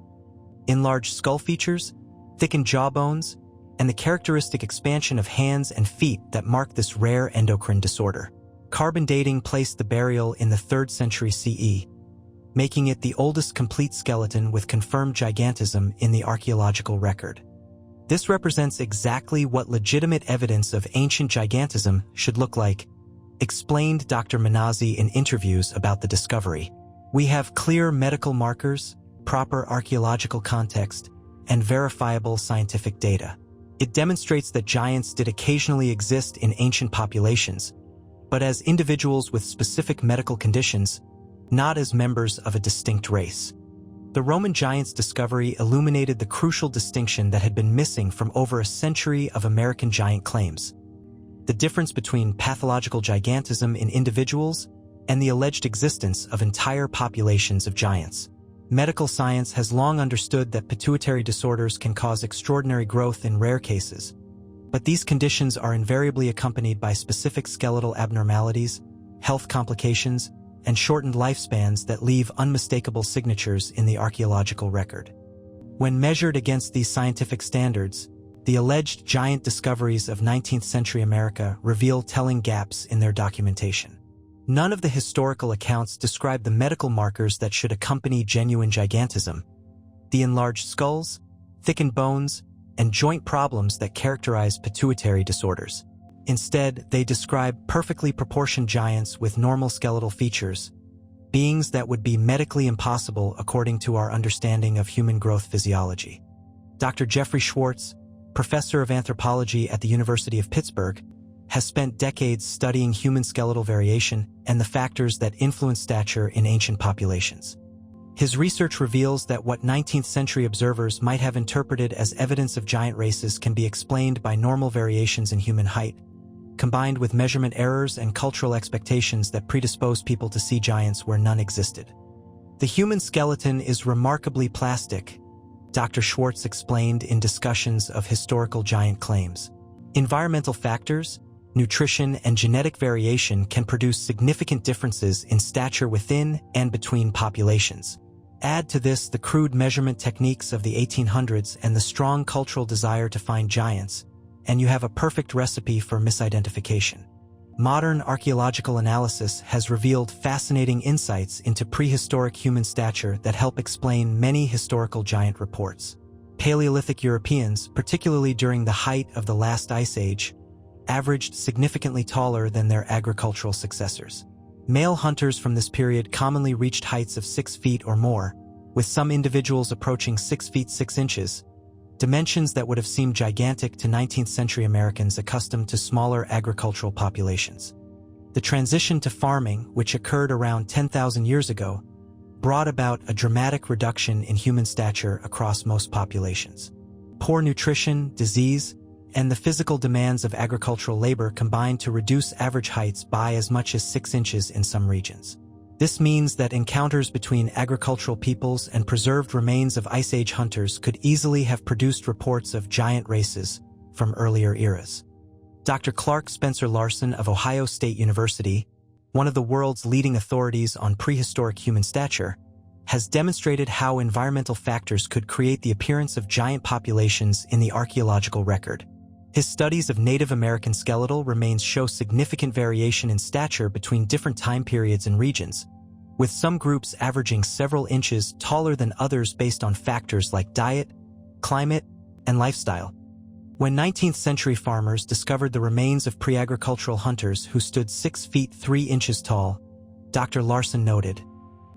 A: enlarged skull features, thickened jawbones, and the characteristic expansion of hands and feet that mark this rare endocrine disorder. Carbon dating placed the burial in the 3rd century CE, making it the oldest complete skeleton with confirmed gigantism in the archaeological record. This represents exactly what legitimate evidence of ancient gigantism should look like: explained Dr. Manazi in interviews about the discovery. We have clear medical markers, proper archaeological context, and verifiable scientific data. It demonstrates that giants did occasionally exist in ancient populations, but as individuals with specific medical conditions, not as members of a distinct race. The Roman giants' discovery illuminated the crucial distinction that had been missing from over a century of American giant claims: the difference between pathological gigantism in individuals and the alleged existence of entire populations of giants. Medical science has long understood that pituitary disorders can cause extraordinary growth in rare cases, but these conditions are invariably accompanied by specific skeletal abnormalities, health complications, and shortened lifespans that leave unmistakable signatures in the archaeological record. When measured against these scientific standards, the alleged giant discoveries of 19th century America reveal telling gaps in their documentation. None of the historical accounts describe the medical markers that should accompany genuine gigantism: the enlarged skulls, thickened bones, and joint problems that characterize pituitary disorders. Instead, they describe perfectly proportioned giants with normal skeletal features, beings that would be medically impossible according to our understanding of human growth physiology. Dr. Jeffrey Schwartz, professor of anthropology at the University of Pittsburgh, has spent decades studying human skeletal variation and the factors that influence stature in ancient populations. His research reveals that what 19th century observers might have interpreted as evidence of giant races can be explained by normal variations in human height, combined with measurement errors and cultural expectations that predispose people to see giants where none existed. The human skeleton is remarkably plastic, Dr. Schwartz explained in discussions of historical giant claims. Environmental factors, nutrition, and genetic variation can produce significant differences in stature within and between populations. Add to this the crude measurement techniques of the 1800s and the strong cultural desire to find giants, and you have a perfect recipe for misidentification. Modern archaeological analysis has revealed fascinating insights into prehistoric human stature that help explain many historical giant reports. Paleolithic Europeans, particularly during the height of the last ice age, averaged significantly taller than their agricultural successors. Male hunters from this period commonly reached heights of 6 feet or more, with some individuals approaching 6 feet 6 inches, dimensions that would have seemed gigantic to 19th century Americans accustomed to smaller agricultural populations. The transition to farming, which occurred around 10,000 years ago, brought about a dramatic reduction in human stature across most populations. Poor nutrition, disease, and the physical demands of agricultural labor combined to reduce average heights by as much as 6 inches in some regions. This means that encounters between agricultural peoples and preserved remains of Ice Age hunters could easily have produced reports of giant races from earlier eras. Dr. Clark Spencer Larson of Ohio State University, one of the world's leading authorities on prehistoric human stature, has demonstrated how environmental factors could create the appearance of giant populations in the archaeological record. His studies of Native American skeletal remains show significant variation in stature between different time periods and regions, with some groups averaging several inches taller than others based on factors like diet, climate, and lifestyle. When 19th century farmers discovered the remains of pre-agricultural hunters who stood 6 feet 3 inches tall, Dr. Larson noted,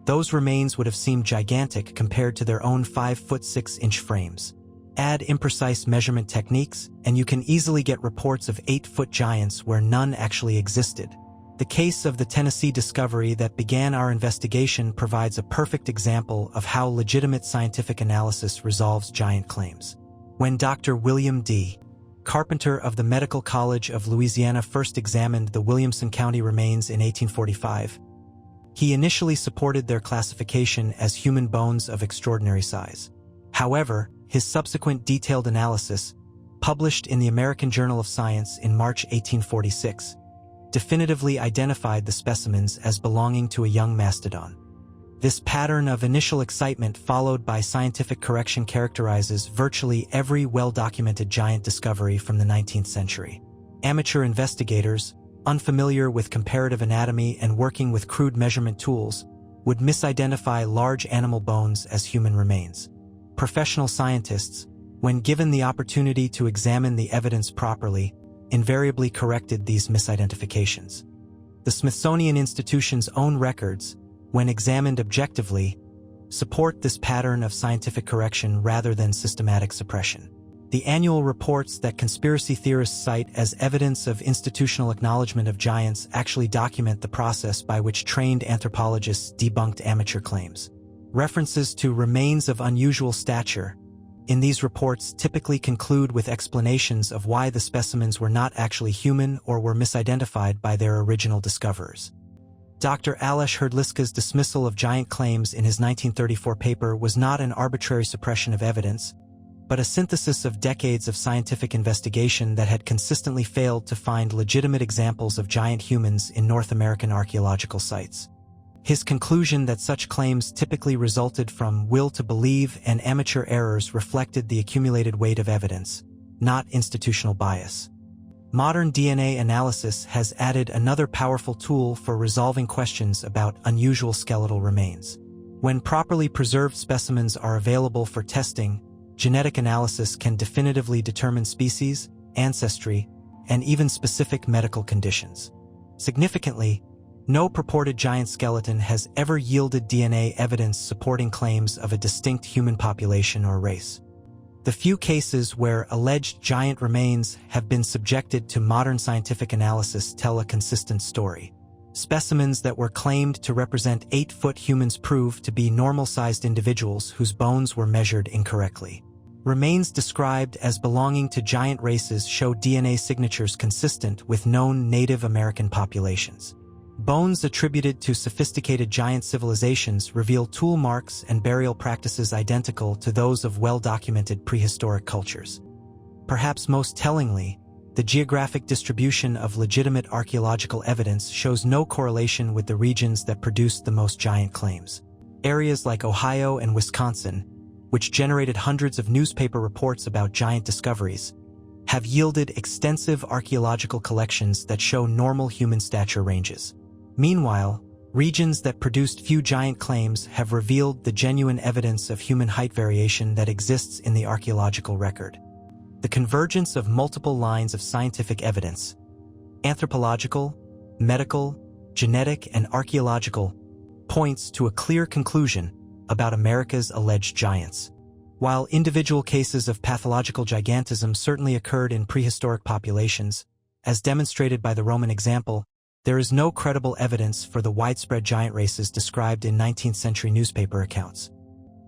A: those remains would have seemed gigantic compared to their own 5 foot 6 inch frames. Add imprecise measurement techniques, and you can easily get reports of 8-foot giants where none actually existed. The case of the Tennessee discovery that began our investigation provides a perfect example of how legitimate scientific analysis resolves giant claims. When Dr. William D. Carpenter of the Medical College of Louisiana first examined the Williamson County remains in 1845, he initially supported their classification as human bones of extraordinary size. However, his subsequent detailed analysis, published in the American Journal of Science in March 1846, definitively identified the specimens as belonging to a young mastodon. This pattern of initial excitement followed by scientific correction characterizes virtually every well-documented giant discovery from the 19th century. Amateur investigators, unfamiliar with comparative anatomy and working with crude measurement tools, would misidentify large animal bones as human remains. Professional scientists, when given the opportunity to examine the evidence properly, invariably corrected these misidentifications. The Smithsonian Institution's own records, when examined objectively, support this pattern of scientific correction rather than systematic suppression. The annual reports that conspiracy theorists cite as evidence of institutional acknowledgement of giants actually document the process by which trained anthropologists debunked amateur claims. References to remains of unusual stature in these reports typically conclude with explanations of why the specimens were not actually human or were misidentified by their original discoverers. Dr. Aleš Hrdlička's dismissal of giant claims in his 1934 paper was not an arbitrary suppression of evidence, but a synthesis of decades of scientific investigation that had consistently failed to find legitimate examples of giant humans in North American archaeological sites. His conclusion that such claims typically resulted from will to believe and amateur errors reflected the accumulated weight of evidence, not institutional bias. Modern DNA analysis has added another powerful tool for resolving questions about unusual skeletal remains. When properly preserved specimens are available for testing, genetic analysis can definitively determine species, ancestry, and even specific medical conditions. Significantly, no purported giant skeleton has ever yielded DNA evidence supporting claims of a distinct human population or race. The few cases where alleged giant remains have been subjected to modern scientific analysis tell a consistent story. Specimens that were claimed to represent 8-foot humans prove to be normal-sized individuals whose bones were measured incorrectly. Remains described as belonging to giant races show DNA signatures consistent with known Native American populations. Bones attributed to sophisticated giant civilizations reveal tool marks and burial practices identical to those of well-documented prehistoric cultures. Perhaps most tellingly, the geographic distribution of legitimate archaeological evidence shows no correlation with the regions that produced the most giant claims. Areas like Ohio and Wisconsin, which generated hundreds of newspaper reports about giant discoveries, have yielded extensive archaeological collections that show normal human stature ranges. Meanwhile, regions that produced few giant claims have revealed the genuine evidence of human height variation that exists in the archaeological record. The convergence of multiple lines of scientific evidence, anthropological, medical, genetic, and archaeological, points to a clear conclusion about America's alleged giants. While individual cases of pathological gigantism certainly occurred in prehistoric populations, as demonstrated by the Roman example, there is no credible evidence for the widespread giant races described in 19th-century newspaper accounts.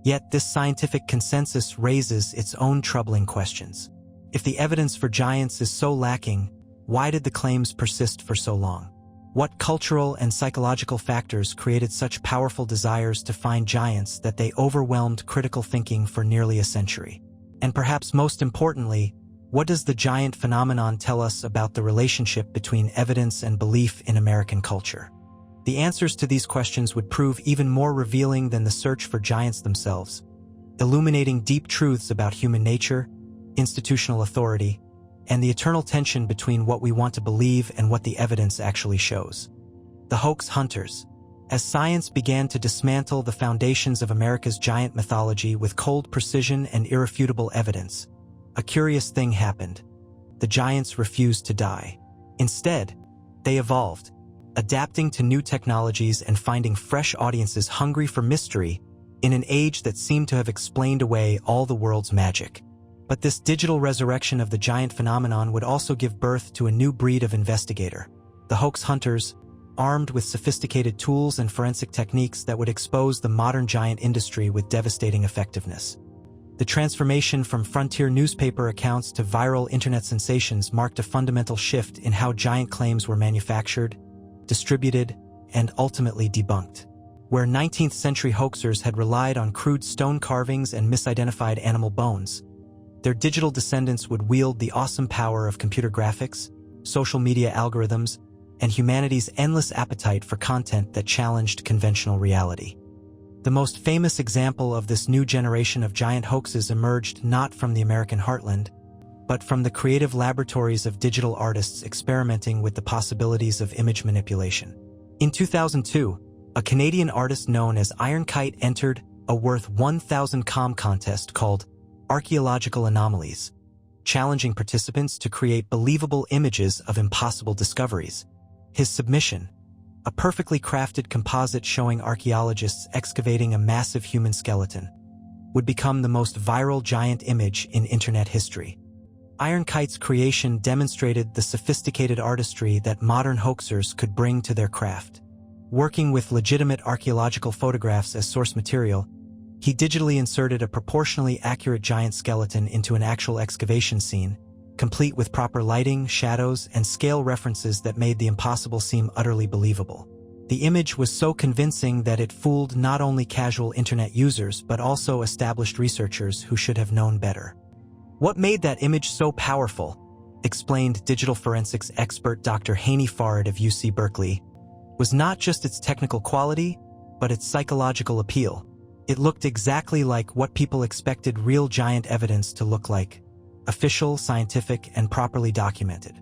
A: Yet this scientific consensus raises its own troubling questions. If the evidence for giants is so lacking, why did the claims persist for so long? What cultural and psychological factors created such powerful desires to find giants that they overwhelmed critical thinking for nearly a century? And perhaps most importantly, what does the giant phenomenon tell us about the relationship between evidence and belief in American culture? The answers to these questions would prove even more revealing than the search for giants themselves, illuminating deep truths about human nature, institutional authority, and the eternal tension between what we want to believe and what the evidence actually shows. The hoax hunters. As science began to dismantle the foundations of America's giant mythology with cold precision and irrefutable evidence, a curious thing happened. The giants refused to die. Instead, they evolved, adapting to new technologies and finding fresh audiences hungry for mystery in an age that seemed to have explained away all the world's magic. But this digital resurrection of the giant phenomenon would also give birth to a new breed of investigator, the hoax hunters, armed with sophisticated tools and forensic techniques that would expose the modern giant industry with devastating effectiveness. The transformation from frontier newspaper accounts to viral internet sensations marked a fundamental shift in how giant claims were manufactured, distributed, and ultimately debunked. Where 19th-century hoaxers had relied on crude stone carvings and misidentified animal bones, their digital descendants would wield the awesome power of computer graphics, social media algorithms, and humanity's endless appetite for content that challenged conventional reality. The most famous example of this new generation of giant hoaxes emerged not from the American heartland, but from the creative laboratories of digital artists experimenting with the possibilities of image manipulation. In 2002, a Canadian artist known as Iron Kite entered a worth 1,000 contest called Archaeological Anomalies, challenging participants to create believable images of impossible discoveries. His submission, a perfectly crafted composite showing archaeologists excavating a massive human skeleton, would become the most viral giant image in internet history. Iron Kite's creation demonstrated the sophisticated artistry that modern hoaxers could bring to their craft. Working with legitimate archaeological photographs as source material, he digitally inserted a proportionally accurate giant skeleton into an actual excavation scene, complete with proper lighting, shadows, and scale references that made the impossible seem utterly believable. The image was so convincing that it fooled not only casual internet users but also established researchers who should have known better. What made that image so powerful, explained digital forensics expert Dr. Haney Fard of UC Berkeley, was not just its technical quality, but its psychological appeal. It looked exactly like what people expected real giant evidence to look like: official, scientific, and properly documented.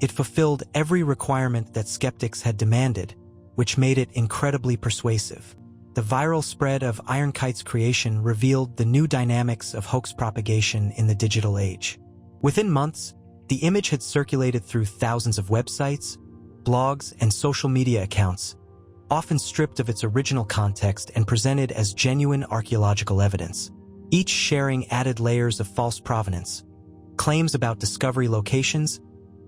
A: It fulfilled every requirement that skeptics had demanded, which made it incredibly persuasive. The viral spread of Iron Kite's creation revealed the new dynamics of hoax propagation in the digital age. Within months, the image had circulated through thousands of websites, blogs, and social media accounts, often stripped of its original context and presented as genuine archaeological evidence. Each sharing added layers of false provenance, claims about discovery locations,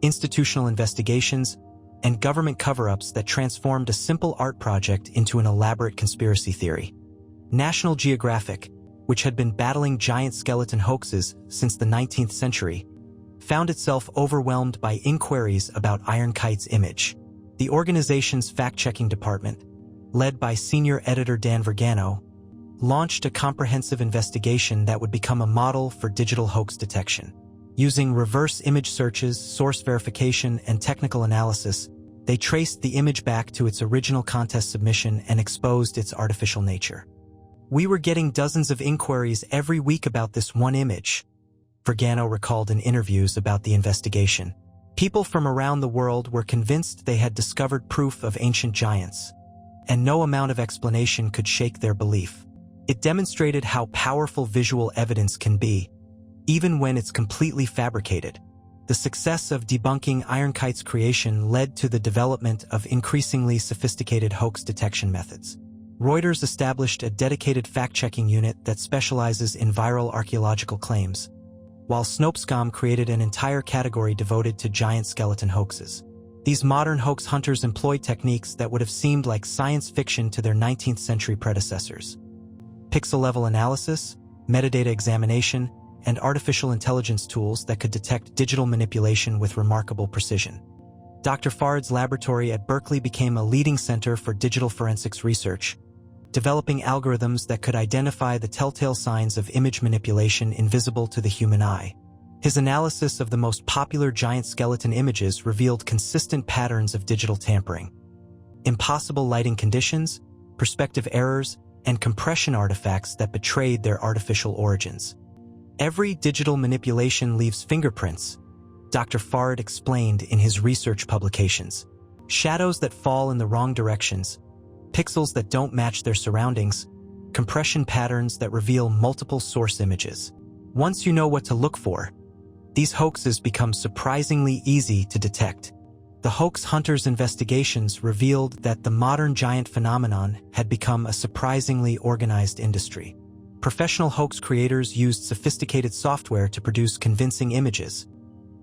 A: institutional investigations, and government cover-ups that transformed a simple art project into an elaborate conspiracy theory. National Geographic, which had been battling giant skeleton hoaxes since the 19th century, found itself overwhelmed by inquiries about Iron Kite's image. The organization's fact-checking department, led by senior editor Dan Vergano, launched a comprehensive investigation that would become a model for digital hoax detection. Using reverse image searches, source verification, and technical analysis, they traced the image back to its original contest submission and exposed its artificial nature. "We were getting dozens of inquiries every week about this one image," Vergano recalled in interviews about the investigation. People from around the world were convinced they had discovered proof of ancient giants, and no amount of explanation could shake their belief. It demonstrated how powerful visual evidence can be, even when it's completely fabricated. The success of debunking Iron Kite's creation led to the development of increasingly sophisticated hoax detection methods. Reuters established a dedicated fact-checking unit that specializes in viral archaeological claims, while Snopescom created an entire category devoted to giant skeleton hoaxes. These modern hoax hunters employ techniques that would have seemed like science fiction to their 19th century predecessors. Pixel-level analysis, metadata examination, and artificial intelligence tools that could detect digital manipulation with remarkable precision. Dr. Fard's laboratory at Berkeley became a leading center for digital forensics research, developing algorithms that could identify the telltale signs of image manipulation invisible to the human eye. His analysis of the most popular giant skeleton images revealed consistent patterns of digital tampering: impossible lighting conditions, perspective errors, and compression artifacts that betrayed their artificial origins. "Every digital manipulation leaves fingerprints," Dr. Fard explained in his research publications. "Shadows that fall in the wrong directions, pixels that don't match their surroundings, compression patterns that reveal multiple source images. Once you know what to look for, these hoaxes become surprisingly easy to detect." The hoax hunters' investigations revealed that the modern giant phenomenon had become a surprisingly organized industry. Professional hoax creators used sophisticated software to produce convincing images,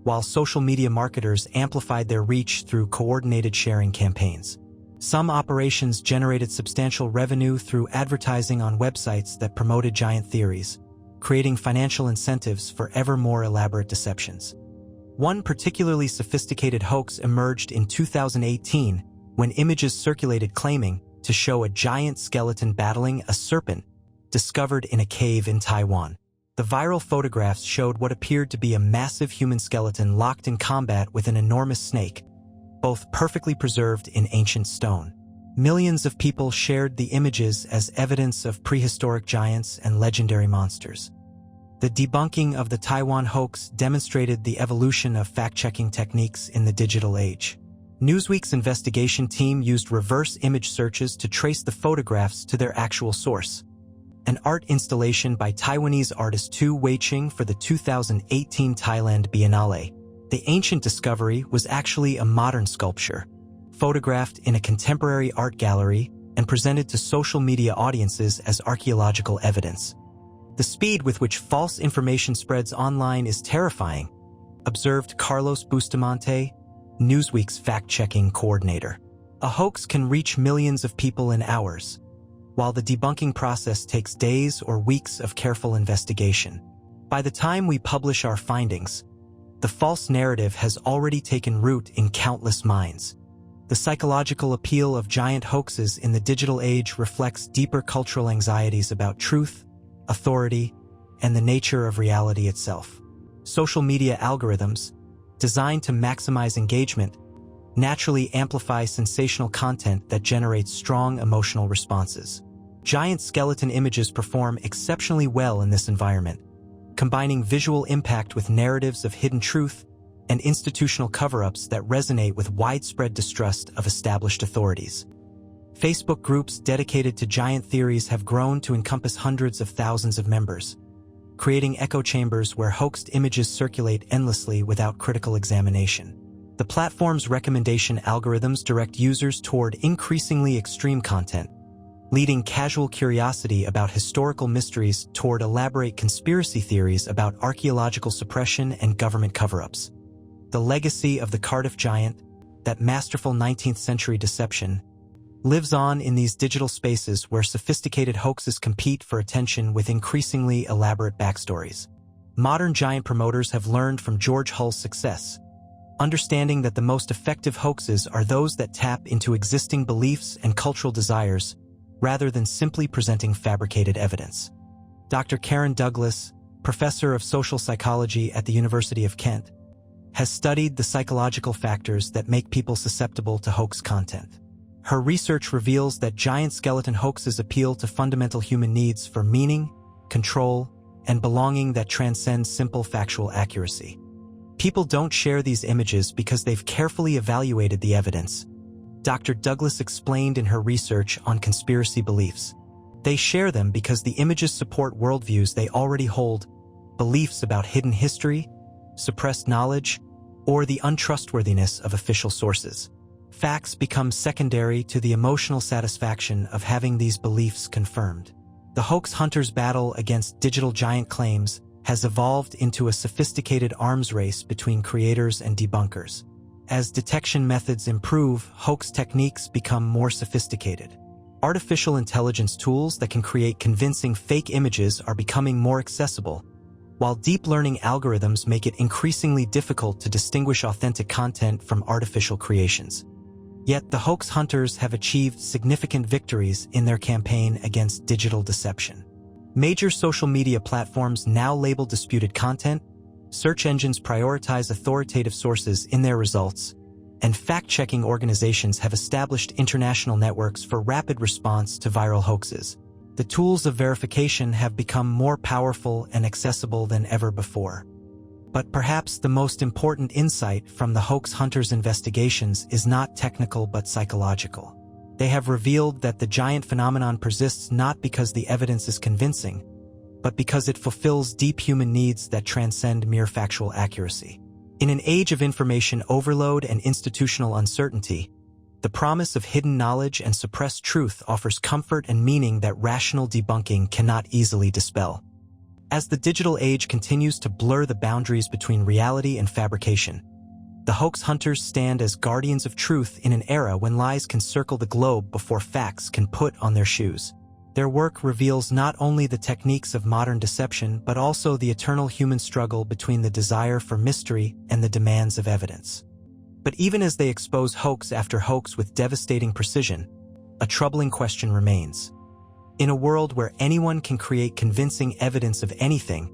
A: while social media marketers amplified their reach through coordinated sharing campaigns. Some operations generated substantial revenue through advertising on websites that promoted giant theories, creating financial incentives for ever more elaborate deceptions. One particularly sophisticated hoax emerged in 2018 when images circulated claiming to show a giant skeleton battling a serpent discovered in a cave in Taiwan. The viral photographs showed what appeared to be a massive human skeleton locked in combat with an enormous snake, both perfectly preserved in ancient stone. Millions of people shared the images as evidence of prehistoric giants and legendary monsters. The debunking of the Taiwan hoax demonstrated the evolution of fact-checking techniques in the digital age. Newsweek's investigation team used reverse image searches to trace the photographs to their actual source: an art installation by Taiwanese artist Tu Weiqing for the 2018 Thailand Biennale. The ancient discovery was actually a modern sculpture, photographed in a contemporary art gallery and presented to social media audiences as archaeological evidence. The speed with which false information spreads online is terrifying, observed Carlos Bustamante, Newsweek's fact-checking coordinator. A hoax can reach millions of people in hours, while the debunking process takes days or weeks of careful investigation. By the time we publish our findings, the false narrative has already taken root in countless minds. The psychological appeal of giant hoaxes in the digital age reflects deeper cultural anxieties about truth, authority, and the nature of reality itself. Social media algorithms, designed to maximize engagement, naturally amplify sensational content that generates strong emotional responses. Giant skeleton images perform exceptionally well in this environment, combining visual impact with narratives of hidden truth and institutional cover-ups that resonate with widespread distrust of established authorities. Facebook groups dedicated to giant theories have grown to encompass hundreds of thousands of members, creating echo chambers where hoaxed images circulate endlessly without critical examination. The platform's recommendation algorithms direct users toward increasingly extreme content, leading casual curiosity about historical mysteries toward elaborate conspiracy theories about archaeological suppression and government cover-ups. The legacy of the Cardiff Giant, that masterful 19th-century deception, lives on in these digital spaces where sophisticated hoaxes compete for attention with increasingly elaborate backstories. Modern giant promoters have learned from George Hull's success, understanding that the most effective hoaxes are those that tap into existing beliefs and cultural desires rather than simply presenting fabricated evidence. Dr. Karen Douglas, professor of social psychology at the University of Kent, has studied the psychological factors that make people susceptible to hoax content. Her research reveals that giant skeleton hoaxes appeal to fundamental human needs for meaning, control, and belonging that transcend simple factual accuracy. People don't share these images because they've carefully evaluated the evidence, Dr. Douglas explained in her research on conspiracy beliefs. They share them because the images support worldviews they already hold, beliefs about hidden history, suppressed knowledge, or the untrustworthiness of official sources. Facts become secondary to the emotional satisfaction of having these beliefs confirmed. The hoax hunter's battle against digital giant claims has evolved into a sophisticated arms race between creators and debunkers. As detection methods improve, hoax techniques become more sophisticated. Artificial intelligence tools that can create convincing fake images are becoming more accessible, while deep learning algorithms make it increasingly difficult to distinguish authentic content from artificial creations. Yet the hoax hunters have achieved significant victories in their campaign against digital deception. Major social media platforms now label disputed content, search engines prioritize authoritative sources in their results, and fact-checking organizations have established international networks for rapid response to viral hoaxes. The tools of verification have become more powerful and accessible than ever before. But perhaps the most important insight from the hoax hunters' investigations is not technical but psychological. They have revealed that the giant phenomenon persists not because the evidence is convincing, but because it fulfills deep human needs that transcend mere factual accuracy. In an age of information overload and institutional uncertainty, the promise of hidden knowledge and suppressed truth offers comfort and meaning that rational debunking cannot easily dispel. As the digital age continues to blur the boundaries between reality and fabrication, the hoax hunters stand as guardians of truth in an era when lies can circle the globe before facts can put on their shoes. Their work reveals not only the techniques of modern deception but also the eternal human struggle between the desire for mystery and the demands of evidence. But even as they expose hoax after hoax with devastating precision, a troubling question remains. In a world where anyone can create convincing evidence of anything,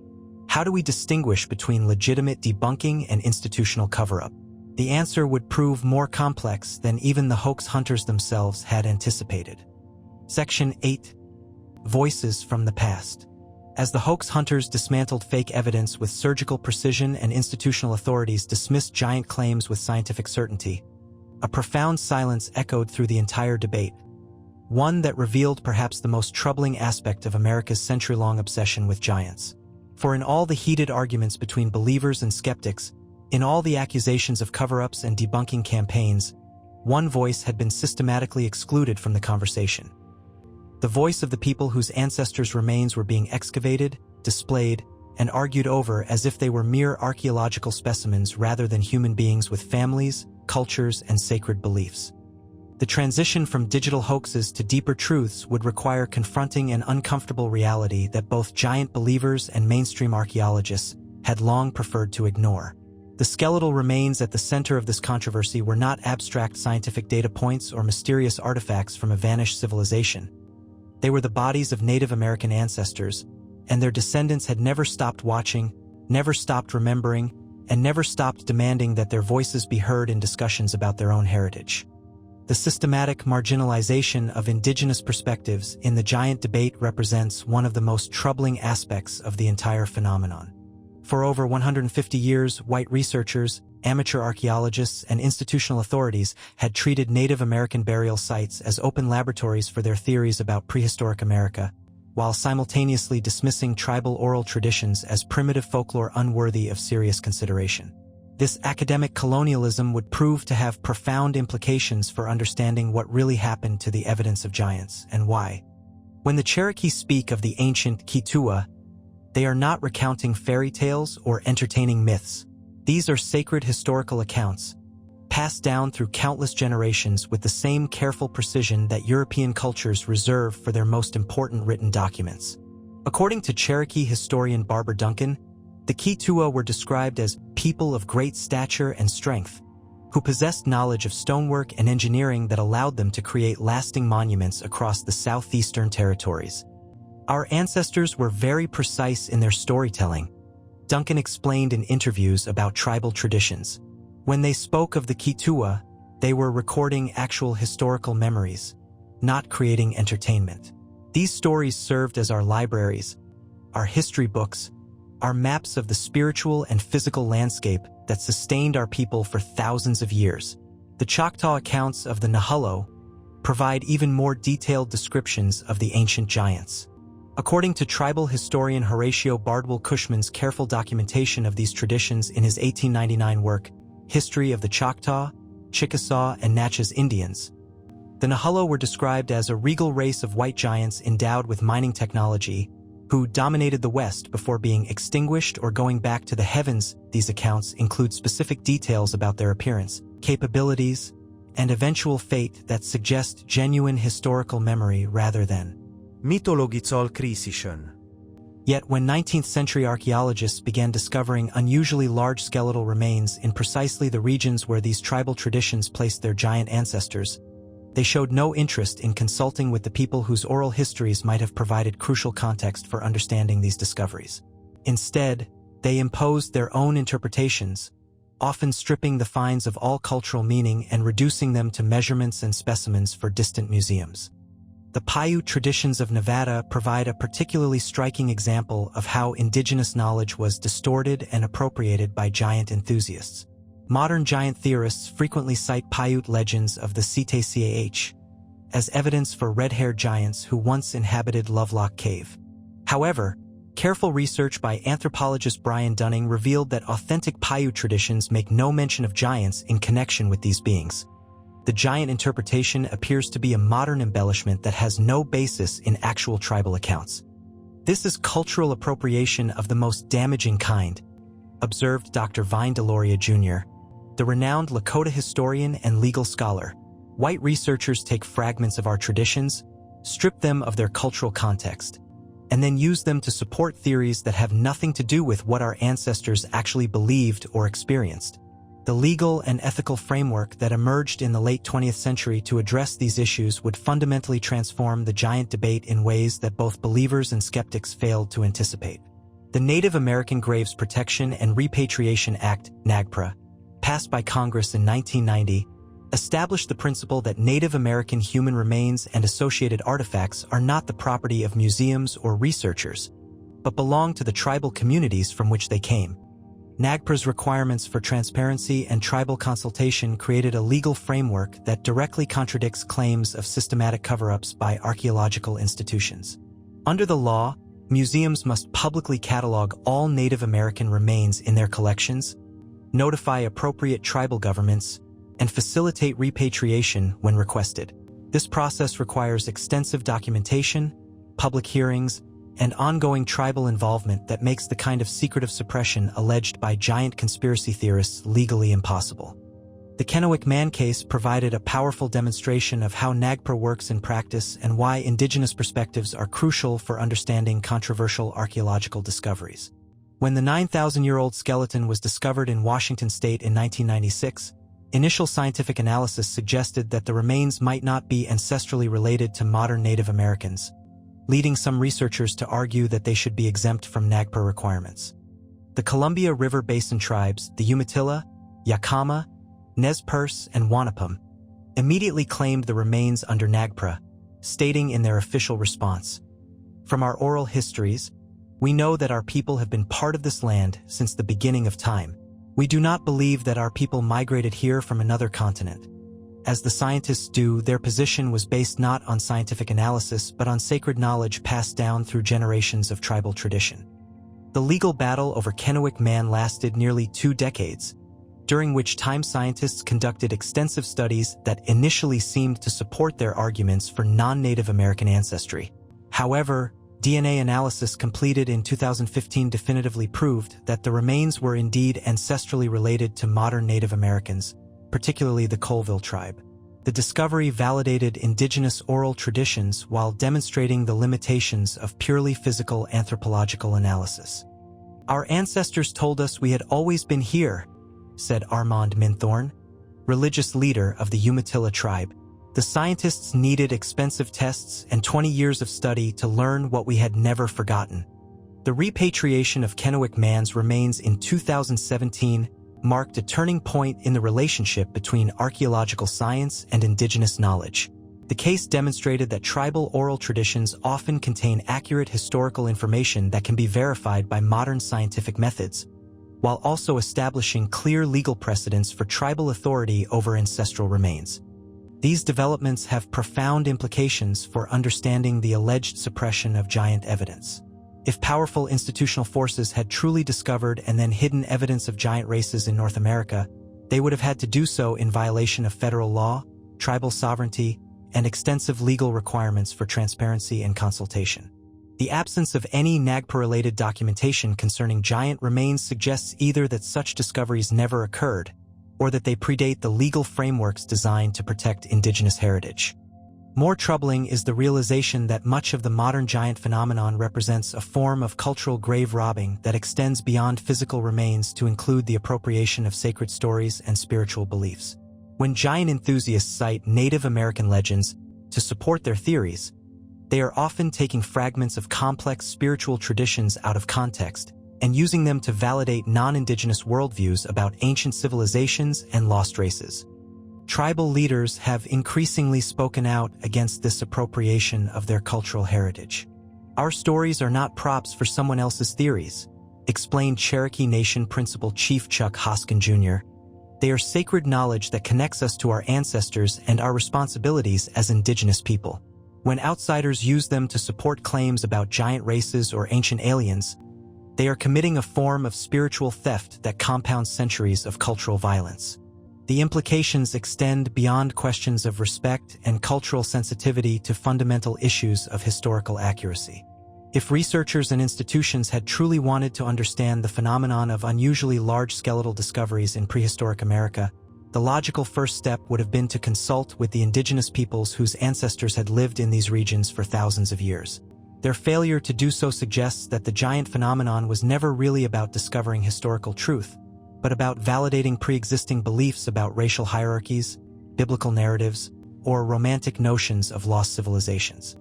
A: how do we distinguish between legitimate debunking and institutional cover-up? The answer would prove more complex than even the hoax hunters themselves had anticipated. Section 8. Voices from the past. As the hoax hunters dismantled fake evidence with surgical precision and institutional authorities dismissed giant claims with scientific certainty, a profound silence echoed through the entire debate, one that revealed perhaps the most troubling aspect of America's century-long obsession with giants. For in all the heated arguments between believers and skeptics, in all the accusations of cover-ups and debunking campaigns, one voice had been systematically excluded from the conversation. The voice of the people whose ancestors' remains were being excavated, displayed, and argued over as if they were mere archaeological specimens rather than human beings with families, cultures, and sacred beliefs. The transition from digital hoaxes to deeper truths would require confronting an uncomfortable reality that both giant believers and mainstream archaeologists had long preferred to ignore. The skeletal remains at the center of this controversy were not abstract scientific data points or mysterious artifacts from a vanished civilization. They were the bodies of Native American ancestors, and their descendants had never stopped watching, never stopped remembering, and never stopped demanding that their voices be heard in discussions about their own heritage. The systematic marginalization of indigenous perspectives in the giant debate represents one of the most troubling aspects of the entire phenomenon. For over 150 years, white researchers, amateur archaeologists, and institutional authorities had treated Native American burial sites as open laboratories for their theories about prehistoric America, while simultaneously dismissing tribal oral traditions as primitive folklore unworthy of serious consideration. This academic colonialism would prove to have profound implications for understanding what really happened to the evidence of giants and why. When the Cherokee speak of the ancient Keetoowah, they are not recounting fairy tales or entertaining myths. These are sacred historical accounts, passed down through countless generations with the same careful precision that European cultures reserve for their most important written documents. According to Cherokee historian Barbara Duncan, the Keetoowah were described as people of great stature and strength, who possessed knowledge of stonework and engineering that allowed them to create lasting monuments across the southeastern territories. Our ancestors were very precise in their storytelling, Duncan explained in interviews about tribal traditions. When they spoke of the Keetoowah, they were recording actual historical memories, not creating entertainment. These stories served as our libraries, our history books, are maps of the spiritual and physical landscape that sustained our people for thousands of years. The Choctaw accounts of the Nahullo provide even more detailed descriptions of the ancient giants. According to tribal historian Horatio Bardwell Cushman's careful documentation of these traditions in his 1899 work, History of the Choctaw, Chickasaw, and Natchez Indians, the Nahullo were described as a regal race of white giants endowed with mining technology, who dominated the West before being extinguished or going back to the heavens. These accounts include specific details about their appearance, capabilities, and eventual fate that suggest genuine historical memory rather than
B: mitological creation.
A: Yet when 19th century archaeologists began discovering unusually large skeletal remains in precisely the regions where these tribal traditions placed their giant ancestors, they showed no interest in consulting with the people whose oral histories might have provided crucial context for understanding these discoveries. Instead, they imposed their own interpretations, often stripping the finds of all cultural meaning and reducing them to measurements and specimens for distant museums. The Paiute traditions of Nevada provide a particularly striking example of how indigenous knowledge was distorted and appropriated by giant enthusiasts. Modern giant theorists frequently cite Paiute legends of the Ctcah as evidence for red-haired giants who once inhabited Lovelock Cave. However, careful research by anthropologist Brian Dunning revealed that authentic Paiute traditions make no mention of giants in connection with these beings. The giant interpretation appears to be a modern embellishment that has no basis in actual tribal accounts. This is cultural appropriation of the most damaging kind, observed Dr. Vine Deloria Jr., the renowned Lakota historian and legal scholar. White researchers take fragments of our traditions, strip them of their cultural context, and then use them to support theories that have nothing to do with what our ancestors actually believed or experienced. The legal and ethical framework that emerged in the late 20th century to address these issues would fundamentally transform the giant debate in ways that both believers and skeptics failed to anticipate. The Native American Graves Protection and Repatriation Act, NAGPRA, passed by Congress in 1990, established the principle that Native American human remains and associated artifacts are not the property of museums or researchers, but belong to the tribal communities from which they came. NAGPRA's requirements for transparency and tribal consultation created a legal framework that directly contradicts claims of systematic cover-ups by archaeological institutions. Under the law, museums must publicly catalog all Native American remains in their collections, notify appropriate tribal governments, and facilitate repatriation when requested. This process requires extensive documentation, public hearings, and ongoing tribal involvement that makes the kind of secretive suppression alleged by giant conspiracy theorists legally impossible. The Kennewick Man case provided a powerful demonstration of how NAGPRA works in practice and why indigenous perspectives are crucial for understanding controversial archaeological discoveries. When the 9,000-year-old skeleton was discovered in Washington state in 1996, initial scientific analysis suggested that the remains might not be ancestrally related to modern Native Americans, leading some researchers to argue that they should be exempt from NAGPRA requirements. The Columbia River Basin tribes, the Umatilla, Yakama, Nez Perce, and Wanapum, immediately claimed the remains under NAGPRA, stating in their official response, "From our oral histories, we know that our people have been part of this land since the beginning of time. We do not believe that our people migrated here from another continent. As the scientists do, their position was based not on scientific analysis but on sacred knowledge passed down through generations of tribal tradition." The legal battle over Kennewick Man lasted nearly 2 decades, during which time scientists conducted extensive studies that initially seemed to support their arguments for non-Native American ancestry. However, DNA analysis completed in 2015 definitively proved that the remains were indeed ancestrally related to modern Native Americans, particularly the Colville tribe. The discovery validated indigenous oral traditions while demonstrating the limitations of purely physical anthropological analysis. "Our ancestors told us we had always been here," said Armand Minthorn, religious leader of the Umatilla tribe. "The scientists needed expensive tests and 20 years of study to learn what we had never forgotten." The repatriation of Kennewick Man's remains in 2017 marked a turning point in the relationship between archaeological science and indigenous knowledge. The case demonstrated that tribal oral traditions often contain accurate historical information that can be verified by modern scientific methods, while also establishing clear legal precedents for tribal authority over ancestral remains. These developments have profound implications for understanding the alleged suppression of giant evidence. If powerful institutional forces had truly discovered and then hidden evidence of giant races in North America, they would have had to do so in violation of federal law, tribal sovereignty, and extensive legal requirements for transparency and consultation. The absence of any NAGPRA-related documentation concerning giant remains suggests either that such discoveries never occurred, or that they predate the legal frameworks designed to protect indigenous heritage. More troubling is the realization that much of the modern giant phenomenon represents a form of cultural grave robbing that extends beyond physical remains to include the appropriation of sacred stories and spiritual beliefs. When giant enthusiasts cite Native American legends to support their theories, they are often taking fragments of complex spiritual traditions out of context and using them to validate non-indigenous worldviews about ancient civilizations and lost races. Tribal leaders have increasingly spoken out against this appropriation of their cultural heritage. "Our stories are not props for someone else's theories," explained Cherokee Nation Principal Chief Chuck Hoskin Jr. "They are sacred knowledge that connects us to our ancestors and our responsibilities as indigenous people. When outsiders use them to support claims about giant races or ancient aliens, they are committing a form of spiritual theft that compounds centuries of cultural violence." The implications extend beyond questions of respect and cultural sensitivity to fundamental issues of historical accuracy. If researchers and institutions had truly wanted to understand the phenomenon of unusually large skeletal discoveries in prehistoric America, the logical first step would have been to consult with the indigenous peoples whose ancestors had lived in these regions for thousands of years. Their failure to do so suggests that the giant phenomenon was never really about discovering historical truth, but about validating pre-existing beliefs about racial hierarchies, biblical narratives, or romantic notions of lost civilizations.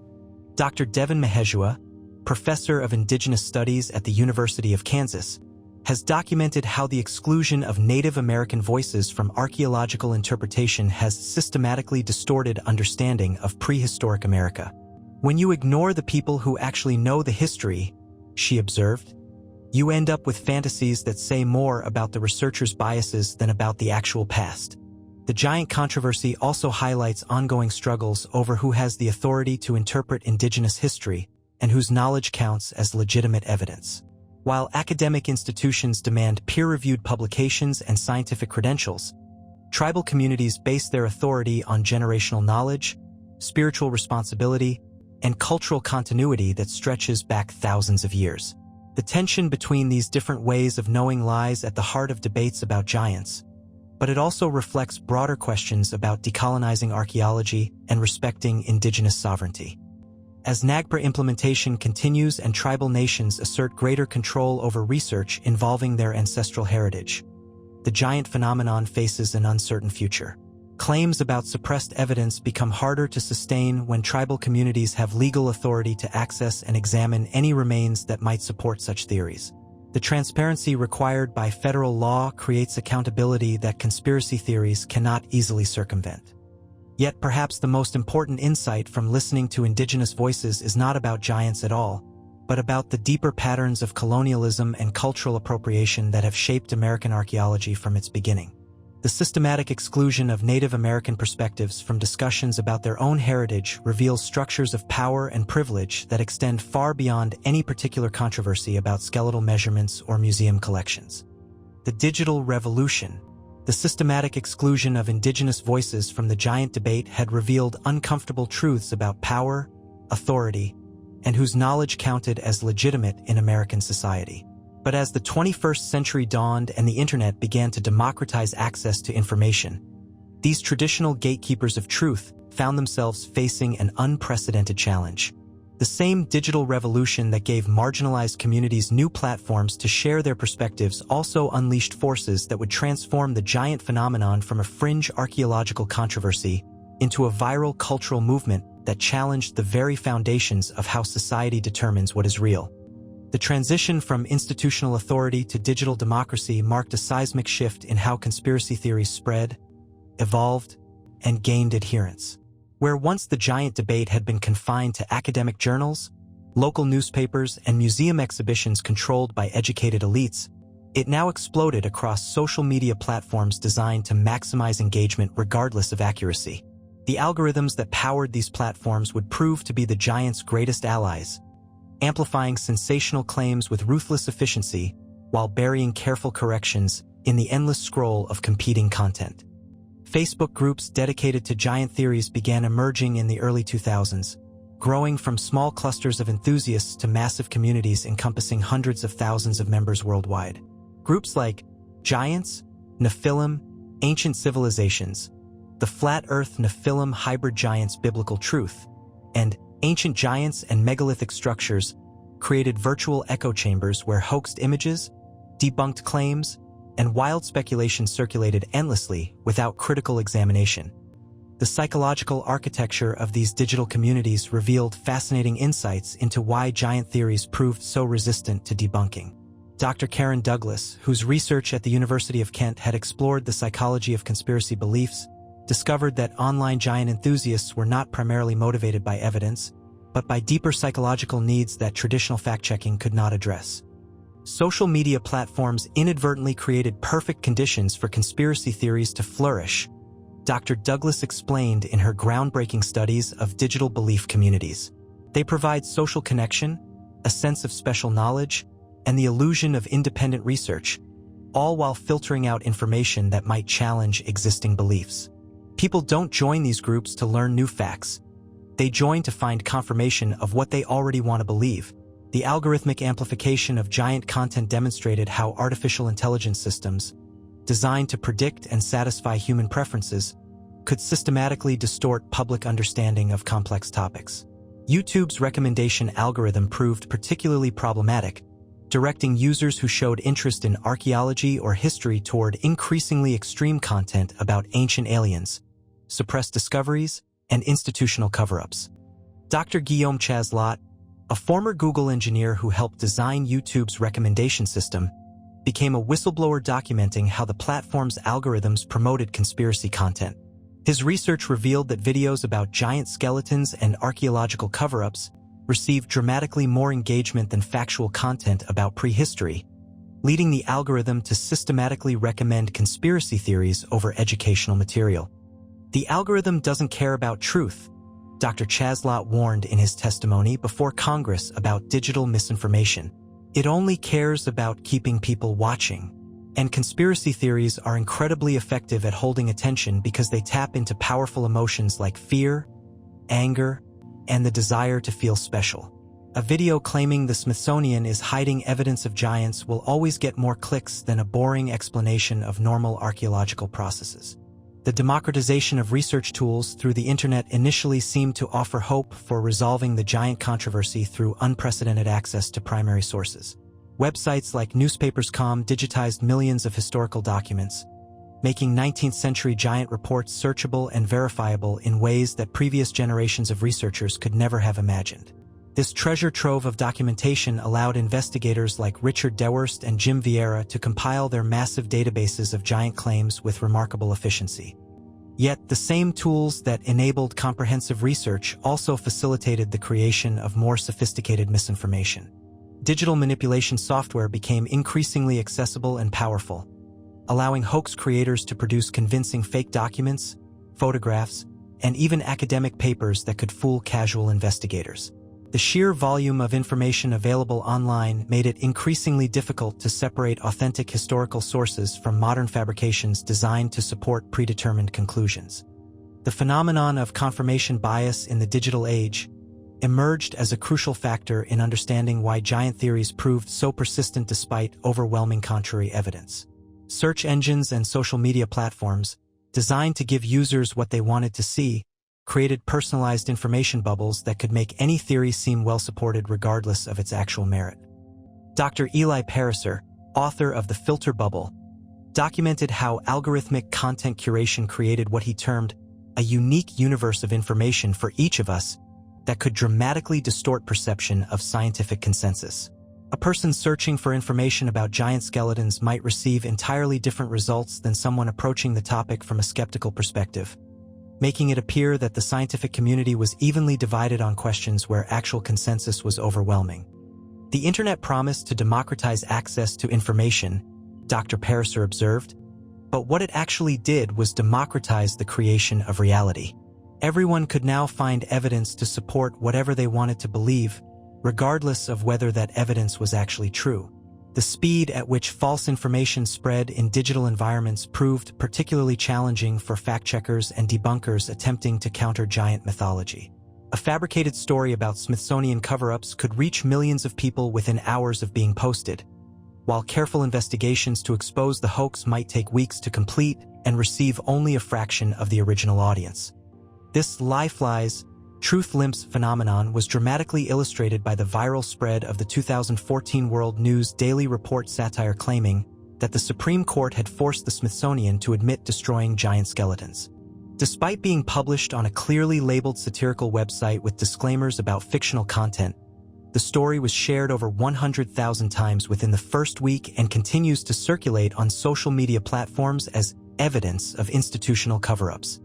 A: Dr. Devin Mahejua, professor of indigenous studies at the University of Kansas, has documented how the exclusion of Native American voices from archaeological interpretation has systematically distorted understanding of prehistoric America. "When you ignore the people who actually know the history," she observed, "you end up with fantasies that say more about the researcher's biases than about the actual past." The giant controversy also highlights ongoing struggles over who has the authority to interpret indigenous history and whose knowledge counts as legitimate evidence. While academic institutions demand peer-reviewed publications and scientific credentials, Tribal communities base their authority on generational knowledge, spiritual responsibility, and cultural continuity that stretches back thousands of years. The tension between these different ways of knowing lies at the heart of debates about giants, but it also reflects broader questions about decolonizing archaeology and respecting indigenous sovereignty. As NAGPRA implementation continues and tribal nations assert greater control over research involving their ancestral heritage, the giant phenomenon faces an uncertain future. Claims about suppressed evidence become harder to sustain when tribal communities have legal authority to access and examine any remains that might support such theories. The transparency required by federal law creates accountability that conspiracy theories cannot easily circumvent. Yet perhaps the most important insight from listening to indigenous voices is not about giants at all, but about the deeper patterns of colonialism and cultural appropriation that have shaped American archaeology from its beginning. The systematic exclusion of Native American perspectives from discussions about their own heritage reveals structures of power and privilege that extend far beyond any particular controversy about skeletal measurements or museum collections. The digital revolution. The systematic exclusion of indigenous voices from the giant debate had revealed uncomfortable truths about power, authority, and whose knowledge counted as legitimate in American society. But as the 21st century dawned and the internet began to democratize access to information, these traditional gatekeepers of truth found themselves facing an unprecedented challenge. The same digital revolution that gave marginalized communities new platforms to share their perspectives also unleashed forces that would transform the giant phenomenon from a fringe archaeological controversy into a viral cultural movement that challenged the very foundations of how society determines what is real. The transition from institutional authority to digital democracy marked a seismic shift in how conspiracy theories spread, evolved, and gained adherence. Where once the giant debate had been confined to academic journals, local newspapers, and museum exhibitions controlled by educated elites, it now exploded across social media platforms designed to maximize engagement regardless of accuracy. The algorithms that powered these platforms would prove to be the giant's greatest allies, amplifying sensational claims with ruthless efficiency while burying careful corrections in the endless scroll of competing content. Facebook groups dedicated to giant theories began emerging in the early 2000s, growing from small clusters of enthusiasts to massive communities encompassing hundreds of thousands of members worldwide. Groups like Giants, Nephilim, Ancient Civilizations, the Flat Earth Nephilim Hybrid Giants Biblical Truth, and Ancient Giants and Megalithic Structures created virtual echo chambers where hoaxed images, debunked claims, and wild speculation circulated endlessly without critical examination. The psychological architecture of these digital communities revealed fascinating insights into why giant theories proved so resistant to debunking. Dr. Karen Douglas, whose research at the University of Kent had explored the psychology of conspiracy beliefs, discovered that online giant enthusiasts were not primarily motivated by evidence, but by deeper psychological needs that traditional fact-checking could not address. Social media platforms inadvertently created perfect conditions for conspiracy theories to flourish, Dr. Douglas explained in her groundbreaking studies of digital belief communities. They provide social connection, a sense of special knowledge, and the illusion of independent research, all while filtering out information that might challenge existing beliefs. People don't join these groups to learn new facts. They join to find confirmation of what they already want to believe. The algorithmic amplification of giant content demonstrated how artificial intelligence systems, designed to predict and satisfy human preferences, could systematically distort public understanding of complex topics. YouTube's recommendation algorithm proved particularly problematic, directing users who showed interest in archaeology or history toward increasingly extreme content about ancient aliens, suppressed discoveries, and institutional cover-ups. Dr. Guillaume Chazlot, a former Google engineer who helped design YouTube's recommendation system, became a whistleblower documenting how the platform's algorithms promoted conspiracy content. His research revealed that videos about giant skeletons and archaeological cover-ups received dramatically more engagement than factual content about prehistory, leading the algorithm to systematically recommend conspiracy theories over educational material. The algorithm doesn't care about truth, Dr. Chazlot warned in his testimony before Congress about digital misinformation. It only cares about keeping people watching. And conspiracy theories are incredibly effective at holding attention because they tap into powerful emotions like fear, anger, and the desire to feel special. A video claiming the Smithsonian is hiding evidence of giants will always get more clicks than a boring explanation of normal archaeological processes. The democratization of research tools through the internet initially seemed to offer hope for resolving the giant controversy through unprecedented access to primary sources. Websites like Newspapers.com digitized millions of historical documents, making 19th-century giant reports searchable and verifiable in ways that previous generations of researchers could never have imagined. This treasure trove of documentation allowed investigators like Richard Dewhurst and Jim Vieira to compile their massive databases of giant claims with remarkable efficiency. Yet, the same tools that enabled comprehensive research also facilitated the creation of more sophisticated misinformation. Digital manipulation software became increasingly accessible and powerful, allowing hoax creators to produce convincing fake documents, photographs, and even academic papers that could fool casual investigators. The sheer volume of information available online made it increasingly difficult to separate authentic historical sources from modern fabrications designed to support predetermined conclusions. The phenomenon of confirmation bias in the digital age emerged as a crucial factor in understanding why giant theories proved so persistent despite overwhelming contrary evidence. Search engines and social media platforms, designed to give users what they wanted to see, created personalized information bubbles that could make any theory seem well-supported regardless of its actual merit. Dr. Eli Pariser, author of The Filter Bubble, documented how algorithmic content curation created what he termed a unique universe of information for each of us that could dramatically distort perception of scientific consensus. A person searching for information about giant skeletons might receive entirely different results than someone approaching the topic from a skeptical perspective, making it appear that the scientific community was evenly divided on questions where actual consensus was overwhelming. The internet promised to democratize access to information, Dr. Pariser observed, but what it actually did was democratize the creation of reality. Everyone could now find evidence to support whatever they wanted to believe, regardless of whether that evidence was actually true. The speed at which false information spread in digital environments proved particularly challenging for fact-checkers and debunkers attempting to counter giant mythology. A fabricated story about Smithsonian cover-ups could reach millions of people within hours of being posted, while careful investigations to expose the hoax might take weeks to complete and receive only a fraction of the original audience. This lie flies, truth limps phenomenon was dramatically illustrated by the viral spread of the 2014 World News Daily Report satire claiming that the Supreme Court had forced the Smithsonian to admit destroying giant skeletons. Despite being published on a clearly labeled satirical website with disclaimers about fictional content, the story was shared over 100,000 times within the first week and continues to circulate on social media platforms as evidence of institutional cover-ups.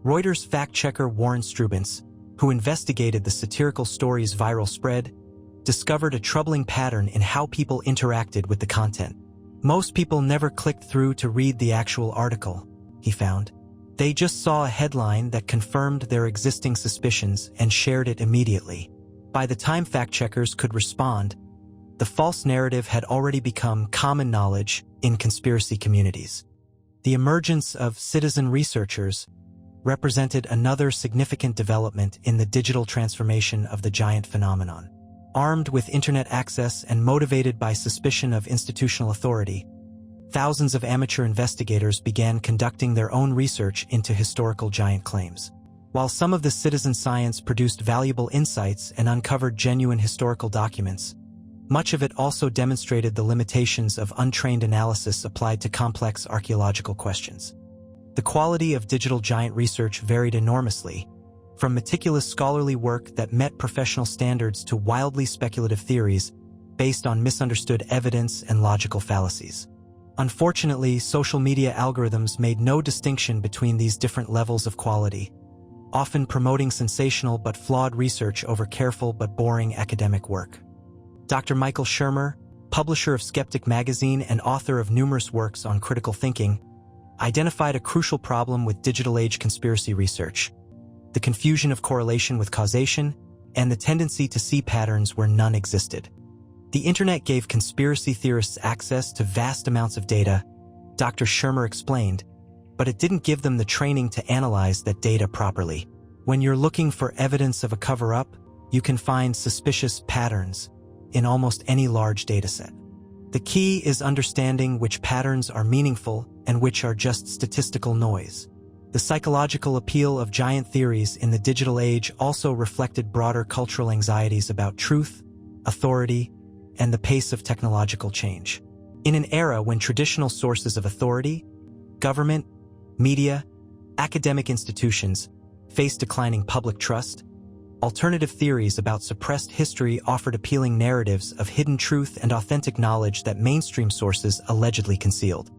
A: Reuters fact-checker Warren Strubens, who investigated the satirical story's viral spread, discovered a troubling pattern in how people interacted with the content. Most people never clicked through to read the actual article, he found. They just saw a headline that confirmed their existing suspicions and shared it immediately. By the time fact-checkers could respond, the false narrative had already become common knowledge in conspiracy communities. The emergence of citizen researchers represented another significant development in the digital transformation of the giant phenomenon. Armed with internet access and motivated by suspicion of institutional authority, thousands of amateur investigators began conducting their own research into historical giant claims. While some of this citizen science produced valuable insights and uncovered genuine historical documents, much of it also demonstrated the limitations of untrained analysis applied to complex archaeological questions. The quality of digital giant research varied enormously, from meticulous scholarly work that met professional standards to wildly speculative theories based on misunderstood evidence and logical fallacies. Unfortunately, social media algorithms made no distinction between these different levels of quality, often promoting sensational but flawed research over careful but boring academic work. Dr. Michael Shermer, publisher of Skeptic magazine and author of numerous works on critical thinking, identified a crucial problem with digital age conspiracy research: the confusion of correlation with causation and the tendency to see patterns where none existed. The internet gave conspiracy theorists access to vast amounts of data, Dr. Shermer explained, but it didn't give them the training to analyze that data properly. When you're looking for evidence of a cover-up, you can find suspicious patterns in almost any large dataset. The key is understanding which patterns are meaningful and which are just statistical noise. The psychological appeal of giant theories in the digital age also reflected broader cultural anxieties about truth, authority, and the pace of technological change. In an era when traditional sources of authority, government, media, academic institutions face declining public trust, alternative theories about suppressed history offered appealing narratives of hidden truth and authentic knowledge that mainstream sources allegedly concealed.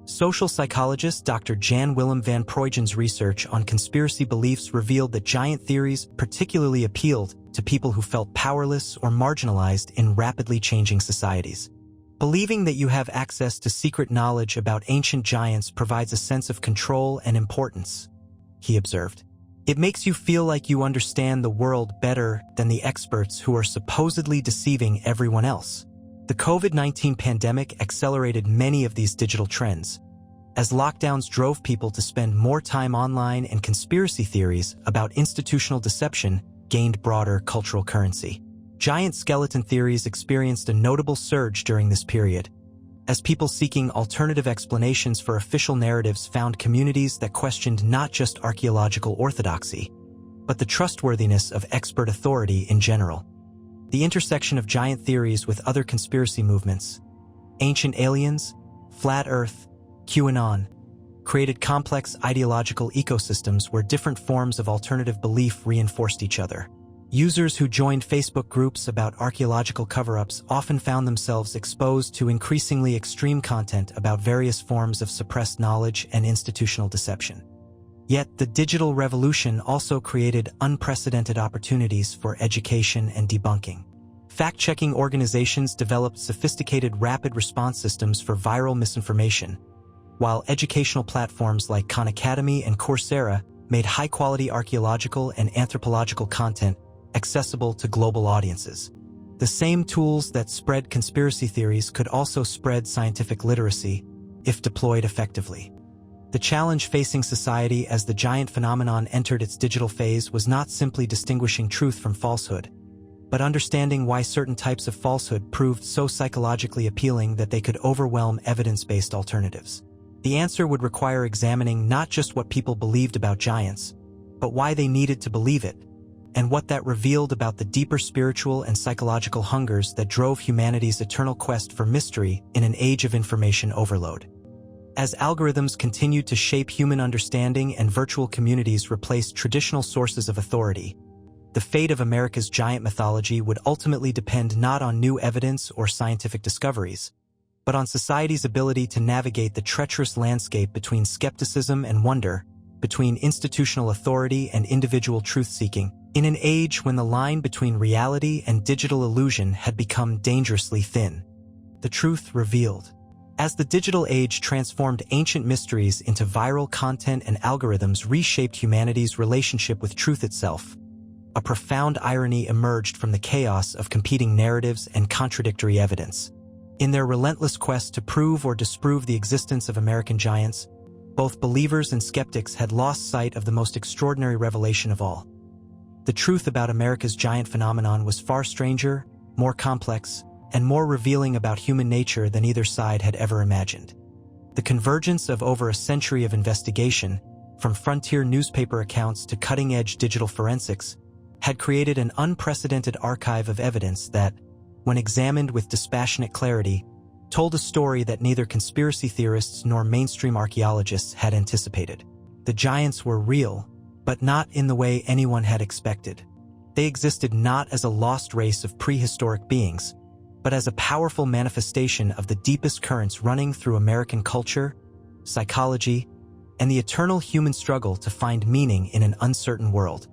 A: Social psychologist Dr. Jan Willem van Proijen's research on conspiracy beliefs revealed that giant theories particularly appealed to people who felt powerless or marginalized in rapidly changing societies. Believing that you have access to secret knowledge about ancient giants provides a sense of control and importance, he observed. It makes you feel like you understand the world better than the experts who are supposedly deceiving everyone else. The COVID-19 pandemic accelerated many of these digital trends, as lockdowns drove people to spend more time online and conspiracy theories about institutional deception gained broader cultural currency. Giant skeleton theories experienced a notable surge during this period, as people seeking alternative explanations for official narratives found communities that questioned not just archaeological orthodoxy, but the trustworthiness of expert authority in general. The intersection of giant theories with other conspiracy movements, ancient aliens, flat Earth, QAnon, created complex ideological ecosystems where different forms of alternative belief reinforced each other. Users who joined Facebook groups about archaeological cover-ups often found themselves exposed to increasingly extreme content about various forms of suppressed knowledge and institutional deception. Yet, the digital revolution also created unprecedented opportunities for education and debunking. Fact-checking organizations developed sophisticated rapid response systems for viral misinformation, while educational platforms like Khan Academy and Coursera made high-quality archaeological and anthropological content accessible to global audiences. The same tools that spread conspiracy theories could also spread scientific literacy, if deployed effectively. The challenge facing society as the giant phenomenon entered its digital phase was not simply distinguishing truth from falsehood, but understanding why certain types of falsehood proved so psychologically appealing that they could overwhelm evidence-based alternatives. The answer would require examining not just what people believed about giants, but why they needed to believe it, and what that revealed about the deeper spiritual and psychological hungers that drove humanity's eternal quest for mystery in an age of information overload. As algorithms continued to shape human understanding and virtual communities replaced traditional sources of authority, the fate of America's giant mythology would ultimately depend not on new evidence or scientific discoveries, but on society's ability to navigate the treacherous landscape between skepticism and wonder, between institutional authority and individual truth-seeking, in an age when the line between reality and digital illusion had become dangerously thin. The truth revealed. As the digital age transformed ancient mysteries into viral content and algorithms reshaped humanity's relationship with truth itself, a profound irony emerged from the chaos of competing narratives and contradictory evidence. In their relentless quest to prove or disprove the existence of American giants, both believers and skeptics had lost sight of the most extraordinary revelation of all. The truth about America's giant phenomenon was far stranger, more complex, and more revealing about human nature than either side had ever imagined. The convergence of over a century of investigation, from frontier newspaper accounts to cutting-edge digital forensics, had created an unprecedented archive of evidence that, when examined with dispassionate clarity, told a story that neither conspiracy theorists nor mainstream archaeologists had anticipated. The giants were real, but not in the way anyone had expected. They existed not as a lost race of prehistoric beings, but as a powerful manifestation of the deepest currents running through American culture, psychology, and the eternal human struggle to find meaning in an uncertain world.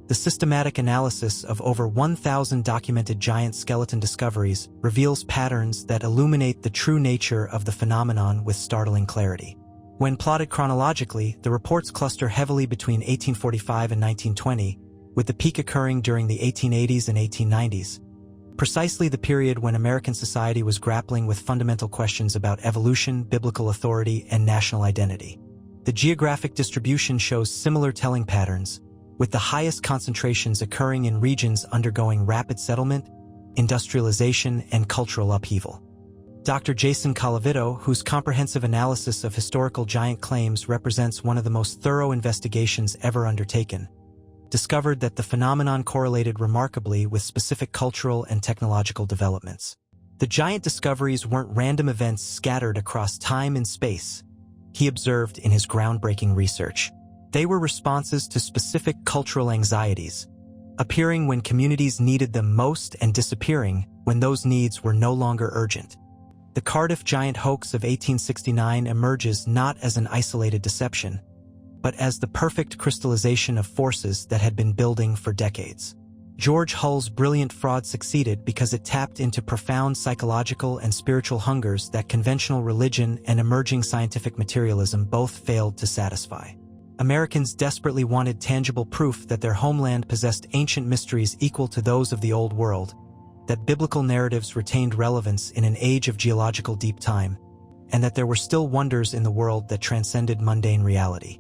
A: The systematic analysis of over 1,000 documented giant skeleton discoveries reveals patterns that illuminate the true nature of the phenomenon with startling clarity. When plotted chronologically, the reports cluster heavily between 1845 and 1920, with the peak occurring during the 1880s and 1890s. precisely the period when American society was grappling with fundamental questions about evolution, biblical authority, and national identity. The geographic distribution shows similar telling patterns, with the highest concentrations occurring in regions undergoing rapid settlement, industrialization, and cultural upheaval. Dr. Jason Colavito, whose comprehensive analysis of historical giant claims represents one of the most thorough investigations ever undertaken, discovered that the phenomenon correlated remarkably with specific cultural and technological developments. The giant discoveries weren't random events scattered across time and space, he observed in his groundbreaking research. They were responses to specific cultural anxieties, appearing when communities needed them most and disappearing when those needs were no longer urgent. The Cardiff giant hoax of 1869 emerges not as an isolated deception, but as the perfect crystallization of forces that had been building for decades. George Hull's brilliant fraud succeeded because it tapped into profound psychological and spiritual hungers that conventional religion and emerging scientific materialism both failed to satisfy. Americans desperately wanted tangible proof that their homeland possessed ancient mysteries equal to those of the Old World, that biblical narratives retained relevance in an age of geological deep time, and that there were still wonders in the world that transcended mundane reality.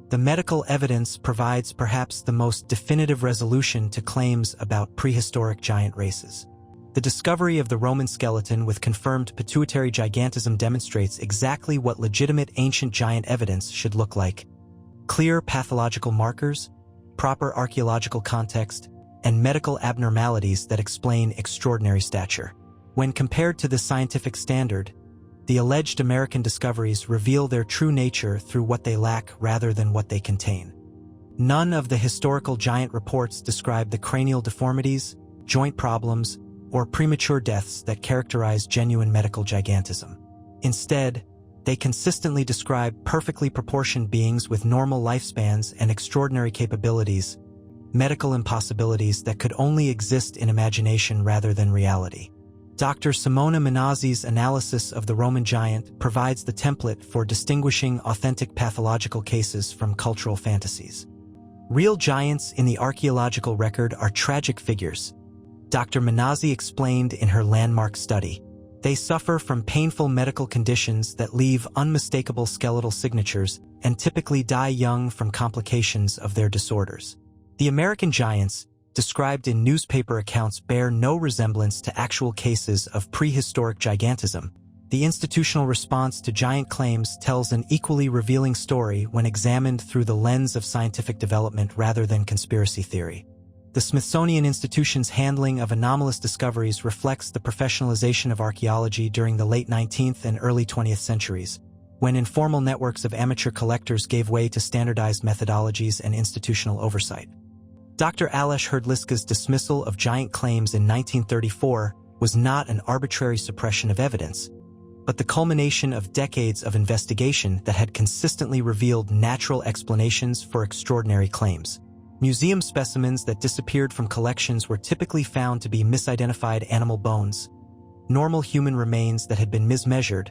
A: The medical evidence provides perhaps the most definitive resolution to claims about prehistoric giant races. The discovery of the Roman skeleton with confirmed pituitary gigantism demonstrates exactly what legitimate ancient giant evidence should look like: clear pathological markers, proper archaeological context, and medical abnormalities that explain extraordinary stature. When compared to the scientific standard, the alleged American discoveries reveal their true nature through what they lack rather than what they contain. None of the historical giant reports describe the cranial deformities, joint problems, or premature deaths that characterize genuine medical gigantism. Instead, they consistently describe perfectly proportioned beings with normal lifespans and extraordinary capabilities, medical impossibilities that could only exist in imagination rather than reality. Dr. Simona Minazzi's analysis of the Roman giant provides the template for distinguishing authentic pathological cases from cultural fantasies. Real giants in the archaeological record are tragic figures, Dr. Minazzi explained in her landmark study. They suffer from painful medical conditions that leave unmistakable skeletal signatures and typically die young from complications of their disorders. The American giants, described in newspaper accounts, bear no resemblance to actual cases of prehistoric gigantism. The institutional response to giant claims tells an equally revealing story when examined through the lens of scientific development rather than conspiracy theory. The Smithsonian Institution's handling of anomalous discoveries reflects the professionalization of archaeology during the late 19th and early 20th centuries, when informal networks of amateur collectors gave way to standardized methodologies and institutional oversight. Dr. Alesh Hrdlicka's dismissal of giant claims in 1934 was not an arbitrary suppression of evidence, but the culmination of decades of investigation that had consistently revealed natural explanations for extraordinary claims. Museum specimens that disappeared from collections were typically found to be misidentified animal bones, normal human remains that had been mismeasured,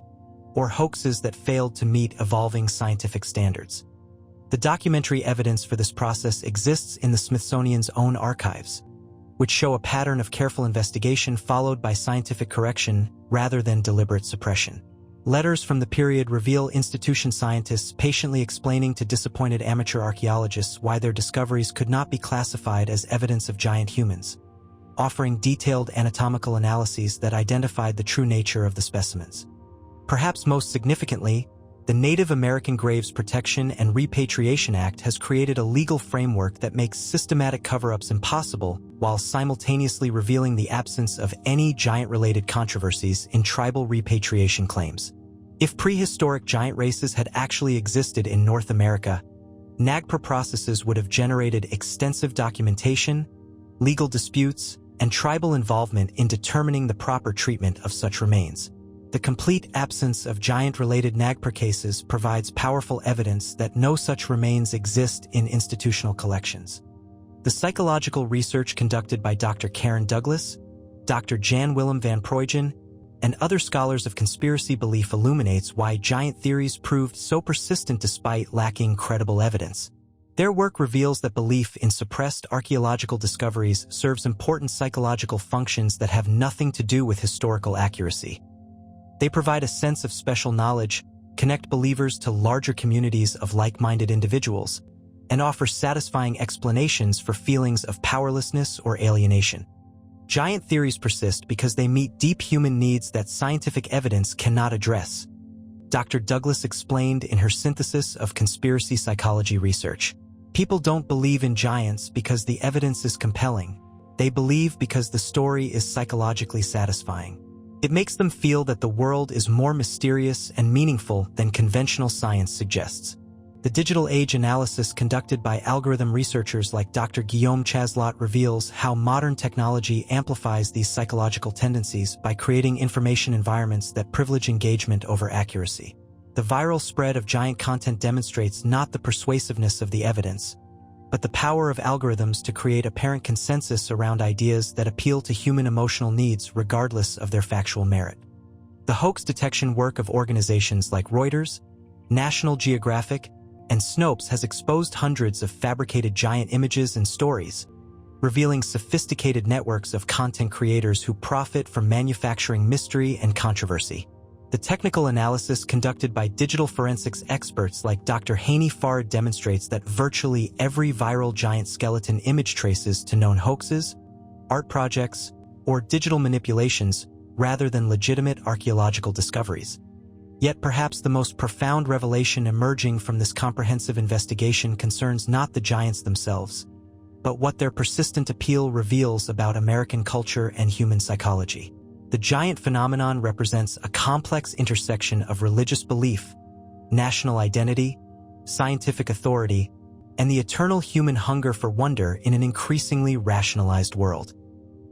A: or hoaxes that failed to meet evolving scientific standards. The documentary evidence for this process exists in the Smithsonian's own archives, which show a pattern of careful investigation followed by scientific correction rather than deliberate suppression. Letters from the period reveal institution scientists patiently explaining to disappointed amateur archaeologists why their discoveries could not be classified as evidence of giant humans, offering detailed anatomical analyses that identified the true nature of the specimens. Perhaps most significantly, the Native American Graves Protection and Repatriation Act has created a legal framework that makes systematic cover-ups impossible while simultaneously revealing the absence of any giant-related controversies in tribal repatriation claims. If prehistoric giant races had actually existed in North America, NAGPRA processes would have generated extensive documentation, legal disputes, and tribal involvement in determining the proper treatment of such remains. The complete absence of giant-related NAGPRA cases provides powerful evidence that no such remains exist in institutional collections. The psychological research conducted by Dr. Karen Douglas, Dr. Jan Willem van Prooijen, and other scholars of conspiracy belief illuminates why giant theories proved so persistent despite lacking credible evidence. Their work reveals that belief in suppressed archaeological discoveries serves important psychological functions that have nothing to do with historical accuracy. They provide a sense of special knowledge, connect believers to larger communities of like-minded individuals, and offer satisfying explanations for feelings of powerlessness or alienation. Giant theories persist because they meet deep human needs that scientific evidence cannot address. Dr. Douglas explained in her synthesis of conspiracy psychology research. People don't believe in giants because the evidence is compelling. They believe because the story is psychologically satisfying. It makes them feel that the world is more mysterious and meaningful than conventional science suggests. The digital age analysis conducted by algorithm researchers like Dr. Guillaume Chaslot reveals how modern technology amplifies these psychological tendencies by creating information environments that privilege engagement over accuracy. The viral spread of giant content demonstrates not the persuasiveness of the evidence, but the power of algorithms to create apparent consensus around ideas that appeal to human emotional needs regardless of their factual merit. The hoax detection work of organizations like Reuters, National Geographic, and Snopes has exposed hundreds of fabricated giant images and stories, revealing sophisticated networks of content creators who profit from manufacturing mystery and controversy. The technical analysis conducted by digital forensics experts like Dr. Haney Fard demonstrates that virtually every viral giant skeleton image traces to known hoaxes, art projects, or digital manipulations rather than legitimate archaeological discoveries. Yet perhaps the most profound revelation emerging from this comprehensive investigation concerns not the giants themselves, but what their persistent appeal reveals about American culture and human psychology. The giant phenomenon represents a complex intersection of religious belief, national identity, scientific authority, and the eternal human hunger for wonder in an increasingly rationalized world.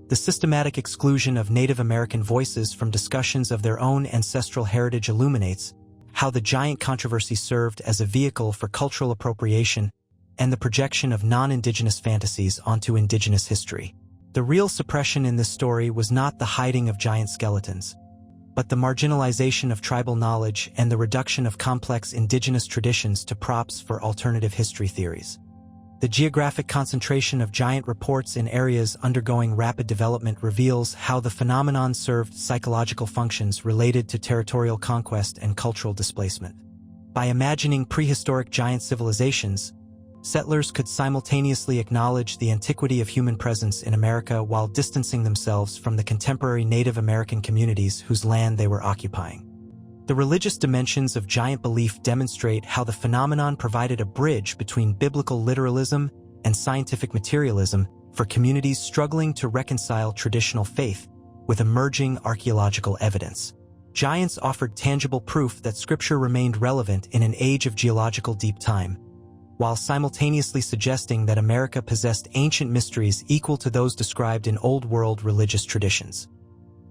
A: The systematic exclusion of Native American voices from discussions of their own ancestral heritage illuminates how the giant controversy served as a vehicle for cultural appropriation and the projection of non-indigenous fantasies onto indigenous history. The real suppression in this story was not the hiding of giant skeletons, but the marginalization of tribal knowledge and the reduction of complex indigenous traditions to props for alternative history theories. The geographic concentration of giant reports in areas undergoing rapid development reveals how the phenomenon served psychological functions related to territorial conquest and cultural displacement. By imagining prehistoric giant civilizations, settlers could simultaneously acknowledge the antiquity of human presence in America while distancing themselves from the contemporary Native American communities whose land they were occupying. The religious dimensions of giant belief demonstrate how the phenomenon provided a bridge between biblical literalism and scientific materialism for communities struggling to reconcile traditional faith with emerging archaeological evidence. Giants offered tangible proof that Scripture remained relevant in an age of geological deep time, while simultaneously suggesting that America possessed ancient mysteries equal to those described in Old World religious traditions.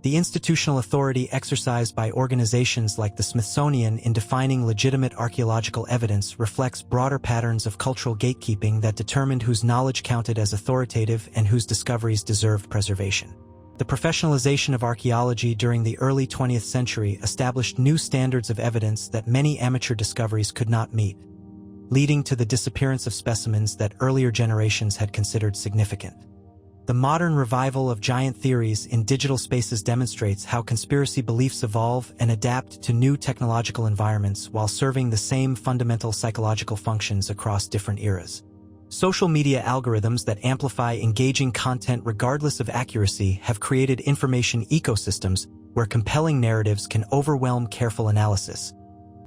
A: The institutional authority exercised by organizations like the Smithsonian in defining legitimate archaeological evidence reflects broader patterns of cultural gatekeeping that determined whose knowledge counted as authoritative and whose discoveries deserved preservation. The professionalization of archaeology during the early 20th century established new standards of evidence that many amateur discoveries could not meet, leading to the disappearance of specimens that earlier generations had considered significant. The modern revival of giant theories in digital spaces demonstrates how conspiracy beliefs evolve and adapt to new technological environments while serving the same fundamental psychological functions across different eras. Social media algorithms that amplify engaging content regardless of accuracy have created information ecosystems where compelling narratives can overwhelm careful analysis,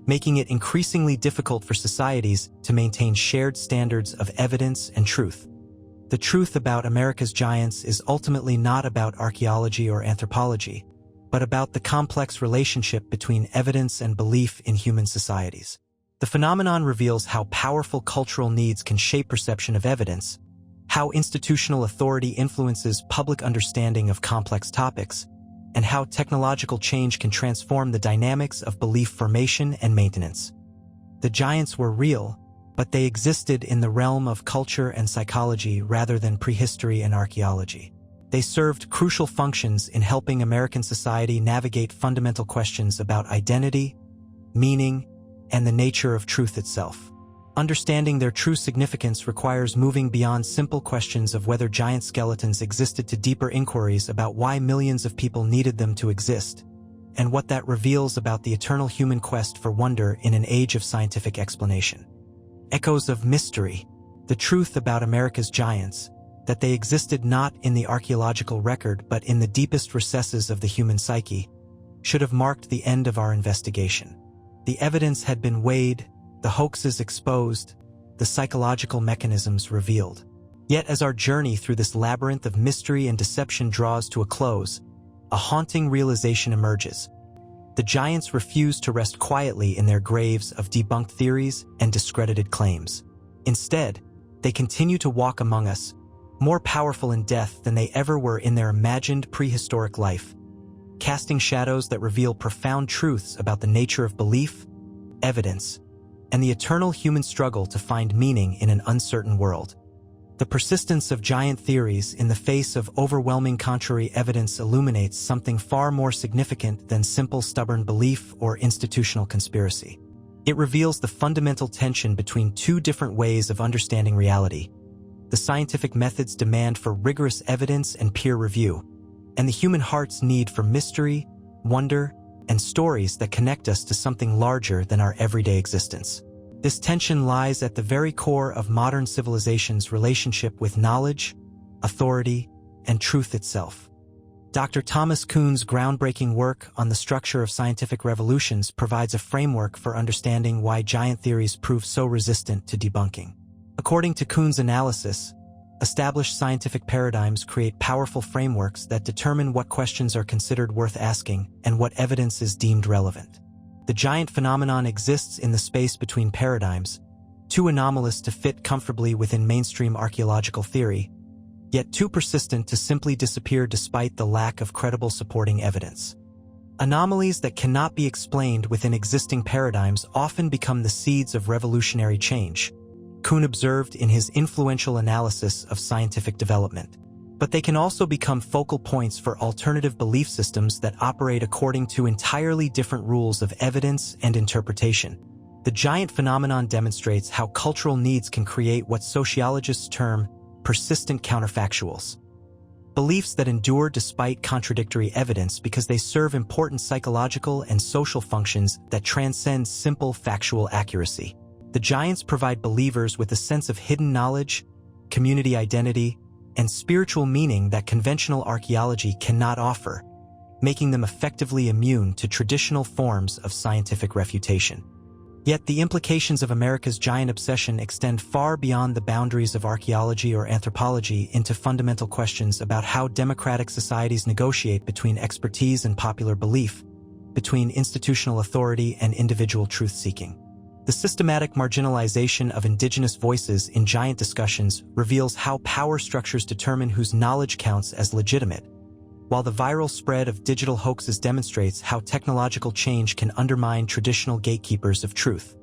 A: making it increasingly difficult for societies to maintain shared standards of evidence and truth. The truth about America's giants is ultimately not about archaeology or anthropology, but about the complex relationship between evidence and belief in human societies. The phenomenon reveals how powerful cultural needs can shape perception of evidence, how institutional authority influences public understanding of complex topics, and how technological change can transform the dynamics of belief formation and maintenance. The giants were real, but they existed in the realm of culture and psychology rather than prehistory and archaeology. They served crucial functions in helping American society navigate fundamental questions about identity, meaning, and the nature of truth itself. Understanding their true significance requires moving beyond simple questions of whether giant skeletons existed to deeper inquiries about why millions of people needed them to exist, and what that reveals about the eternal human quest for wonder in an age of scientific explanation. Echoes of mystery, the truth about America's giants, that they existed not in the archaeological record but in the deepest recesses of the human psyche, should have marked the end of our investigation. The evidence had been weighed, the hoaxes exposed, the psychological mechanisms revealed. Yet as our journey through this labyrinth of mystery and deception draws to a close, a haunting realization emerges. The giants refuse to rest quietly in their graves of debunked theories and discredited claims. Instead, they continue to walk among us, more powerful in death than they ever were in their imagined prehistoric life, casting shadows that reveal profound truths about the nature of belief, evidence, and the eternal human struggle to find meaning in an uncertain world. The persistence of giant theories in the face of overwhelming contrary evidence illuminates something far more significant than simple stubborn belief or institutional conspiracy. It reveals the fundamental tension between two different ways of understanding reality: the scientific method's demand for rigorous evidence and peer review, and the human heart's need for mystery, wonder, and stories that connect us to something larger than our everyday existence. This tension lies at the very core of modern civilization's relationship with knowledge, authority, and truth itself. Dr. Thomas Kuhn's groundbreaking work on the structure of scientific revolutions provides a framework for understanding why giant theories prove so resistant to debunking. According to Kuhn's analysis, established scientific paradigms create powerful frameworks that determine what questions are considered worth asking and what evidence is deemed relevant. The giant phenomenon exists in the space between paradigms, too anomalous to fit comfortably within mainstream archaeological theory, yet too persistent to simply disappear despite the lack of credible supporting evidence. Anomalies that cannot be explained within existing paradigms often become the seeds of revolutionary change, Kuhn observed in his influential analysis of scientific development. But they can also become focal points for alternative belief systems that operate according to entirely different rules of evidence and interpretation. The giant phenomenon demonstrates how cultural needs can create what sociologists term persistent counterfactuals. Beliefs that endure despite contradictory evidence because they serve important psychological and social functions that transcend simple factual accuracy. The giants provide believers with a sense of hidden knowledge, community identity, and spiritual meaning that conventional archaeology cannot offer, making them effectively immune to traditional forms of scientific refutation. Yet the implications of America's giant obsession extend far beyond the boundaries of archaeology or anthropology into fundamental questions about how democratic societies negotiate between expertise and popular belief, between institutional authority and individual truth-seeking. The systematic marginalization of indigenous voices in giant discussions reveals how power structures determine whose knowledge counts as legitimate, while the viral spread of digital hoaxes demonstrates how technological change can undermine traditional gatekeepers of truth.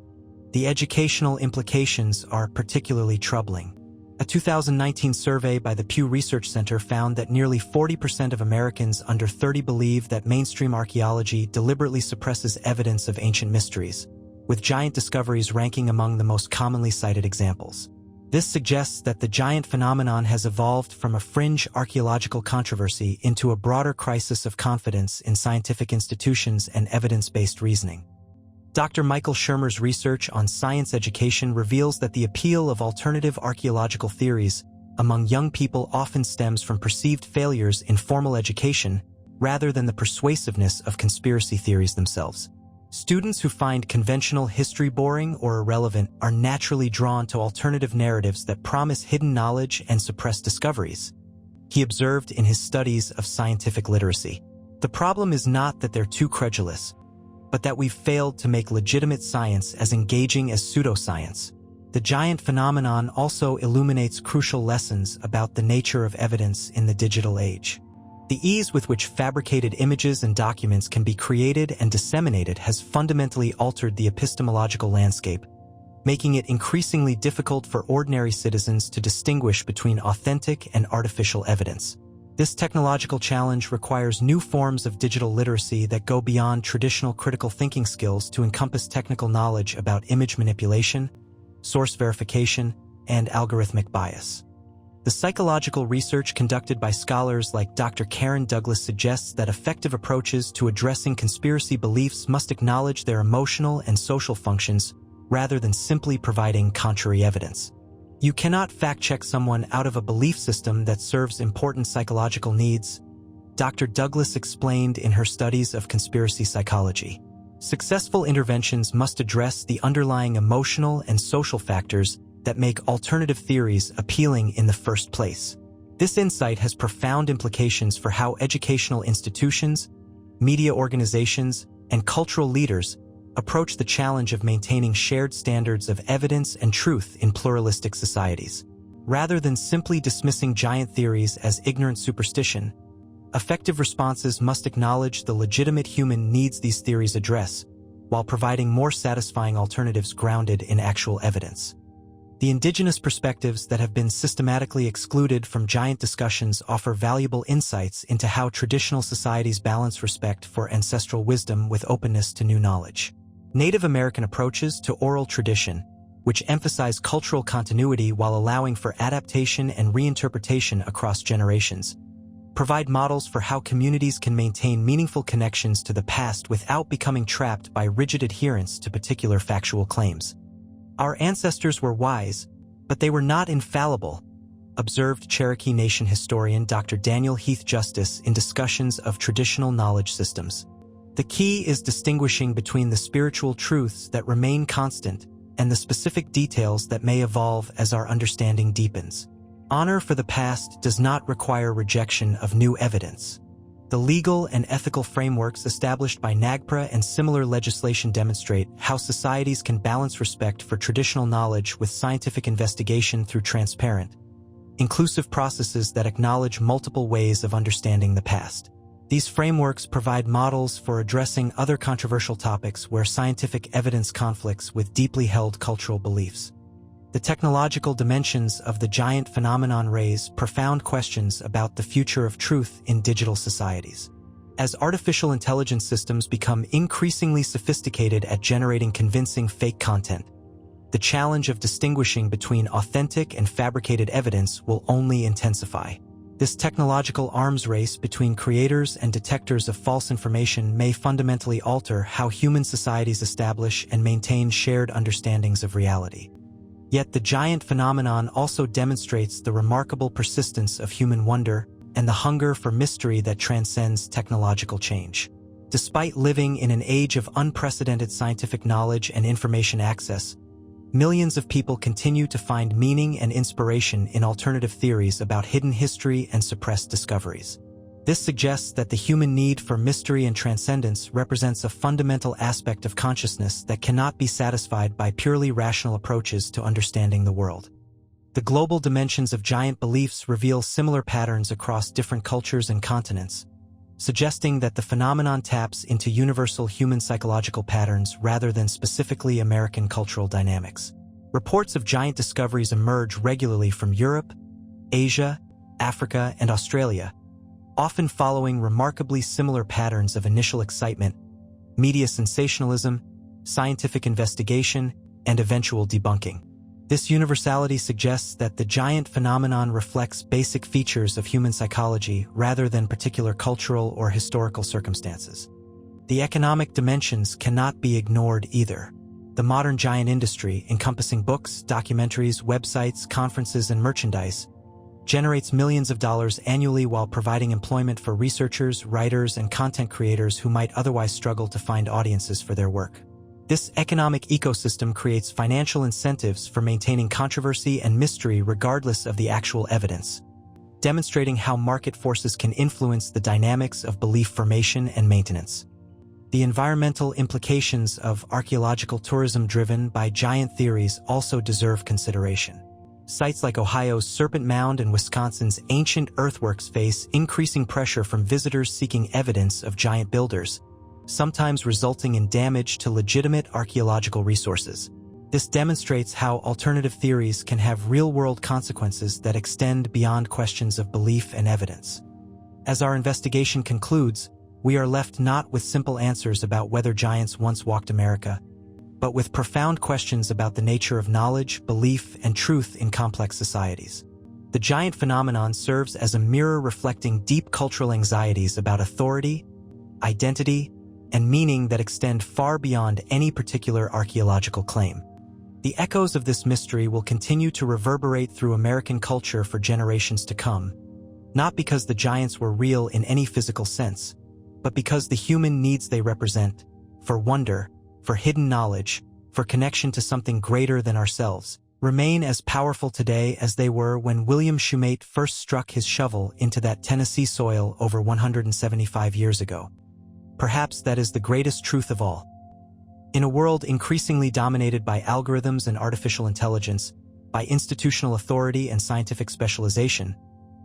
A: The educational implications are particularly troubling. A 2019 survey by the Pew Research Center found that nearly 40% of Americans under 30 believe that mainstream archaeology deliberately suppresses evidence of ancient mysteries, with giant discoveries ranking among the most commonly cited examples. This suggests that the giant phenomenon has evolved from a fringe archaeological controversy into a broader crisis of confidence in scientific institutions and evidence-based reasoning. Dr. Michael Shermer's research on science education reveals that the appeal of alternative archaeological theories among young people often stems from perceived failures in formal education rather than the persuasiveness of conspiracy theories themselves. Students who find conventional history boring or irrelevant are naturally drawn to alternative narratives that promise hidden knowledge and suppress discoveries, he observed in his studies of scientific literacy. The problem is not that they're too credulous, but that we've failed to make legitimate science as engaging as pseudoscience. The giant phenomenon also illuminates crucial lessons about the nature of evidence in the digital age. The ease with which fabricated images and documents can be created and disseminated has fundamentally altered the epistemological landscape, making it increasingly difficult for ordinary citizens to distinguish between authentic and artificial evidence. This technological challenge requires new forms of digital literacy that go beyond traditional critical thinking skills to encompass technical knowledge about image manipulation, source verification, and algorithmic bias. The psychological research conducted by scholars like Dr. Karen Douglas suggests that effective approaches to addressing conspiracy beliefs must acknowledge their emotional and social functions rather than simply providing contrary evidence. You cannot fact-check someone out of a belief system that serves important psychological needs, Dr. Douglas explained in her studies of conspiracy psychology. Successful interventions must address the underlying emotional and social factors that make alternative theories appealing in the first place. This insight has profound implications for how educational institutions, media organizations, and cultural leaders approach the challenge of maintaining shared standards of evidence and truth in pluralistic societies. Rather than simply dismissing giant theories as ignorant superstition, effective responses must acknowledge the legitimate human needs these theories address, while providing more satisfying alternatives grounded in actual evidence. The indigenous perspectives that have been systematically excluded from giant discussions offer valuable insights into how traditional societies balance respect for ancestral wisdom with openness to new knowledge. Native American approaches to oral tradition, which emphasize cultural continuity while allowing for adaptation and reinterpretation across generations, provide models for how communities can maintain meaningful connections to the past without becoming trapped by rigid adherence to particular factual claims. Our ancestors were wise, but they were not infallible, observed Cherokee Nation historian Dr. Daniel Heath Justice in discussions of traditional knowledge systems. The key is distinguishing between the spiritual truths that remain constant and the specific details that may evolve as our understanding deepens. Honor for the past does not require rejection of new evidence. The legal and ethical frameworks established by NAGPRA and similar legislation demonstrate how societies can balance respect for traditional knowledge with scientific investigation through transparent, inclusive processes that acknowledge multiple ways of understanding the past. These frameworks provide models for addressing other controversial topics where scientific evidence conflicts with deeply held cultural beliefs. The technological dimensions of the giant phenomenon raise profound questions about the future of truth in digital societies. As artificial intelligence systems become increasingly sophisticated at generating convincing fake content, the challenge of distinguishing between authentic and fabricated evidence will only intensify. This technological arms race between creators and detectors of false information may fundamentally alter how human societies establish and maintain shared understandings of reality. Yet the giant phenomenon also demonstrates the remarkable persistence of human wonder and the hunger for mystery that transcends technological change. Despite living in an age of unprecedented scientific knowledge and information access, millions of people continue to find meaning and inspiration in alternative theories about hidden history and suppressed discoveries. This suggests that the human need for mystery and transcendence represents a fundamental aspect of consciousness that cannot be satisfied by purely rational approaches to understanding the world. The global dimensions of giant beliefs reveal similar patterns across different cultures and continents, suggesting that the phenomenon taps into universal human psychological patterns rather than specifically American cultural dynamics. Reports of giant discoveries emerge regularly from Europe, Asia, Africa, and Australia, often following remarkably similar patterns of initial excitement, media sensationalism, scientific investigation, and eventual debunking. This universality suggests that the giant phenomenon reflects basic features of human psychology rather than particular cultural or historical circumstances. The economic dimensions cannot be ignored either. The modern giant industry, encompassing books, documentaries, websites, conferences, and merchandise, generates millions of dollars annually while providing employment for researchers, writers, and content creators who might otherwise struggle to find audiences for their work. This economic ecosystem creates financial incentives for maintaining controversy and mystery regardless of the actual evidence, demonstrating how market forces can influence the dynamics of belief formation and maintenance. The environmental implications of archaeological tourism driven by giant theories also deserve consideration. Sites like Ohio's Serpent Mound and Wisconsin's ancient earthworks face increasing pressure from visitors seeking evidence of giant builders, sometimes resulting in damage to legitimate archaeological resources. This demonstrates how alternative theories can have real-world consequences that extend beyond questions of belief and evidence. As our investigation concludes, we are left not with simple answers about whether giants once walked America, but with profound questions about the nature of knowledge, belief, and truth in complex societies. The giant phenomenon serves as a mirror reflecting deep cultural anxieties about authority, identity, and meaning that extend far beyond any particular archaeological claim. The echoes of this mystery will continue to reverberate through American culture for generations to come, not because the giants were real in any physical sense, but because the human needs they represent, for wonder, for hidden knowledge, for connection to something greater than ourselves, remain as powerful today as they were when William Shumate first struck his shovel into that Tennessee soil over 175 years ago. Perhaps that is the greatest truth of all. In a world increasingly dominated by algorithms and artificial intelligence, by institutional authority and scientific specialization,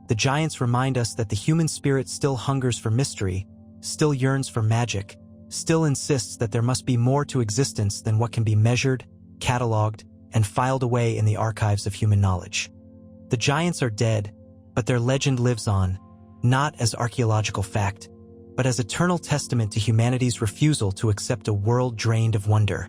A: the giants remind us that the human spirit still hungers for mystery, still yearns for magic, still insists that there must be more to existence than what can be measured, cataloged, and filed away in the archives of human knowledge. The giants are dead, but their legend lives on, not as archaeological fact, but as eternal testament to humanity's refusal to accept a world drained of wonder.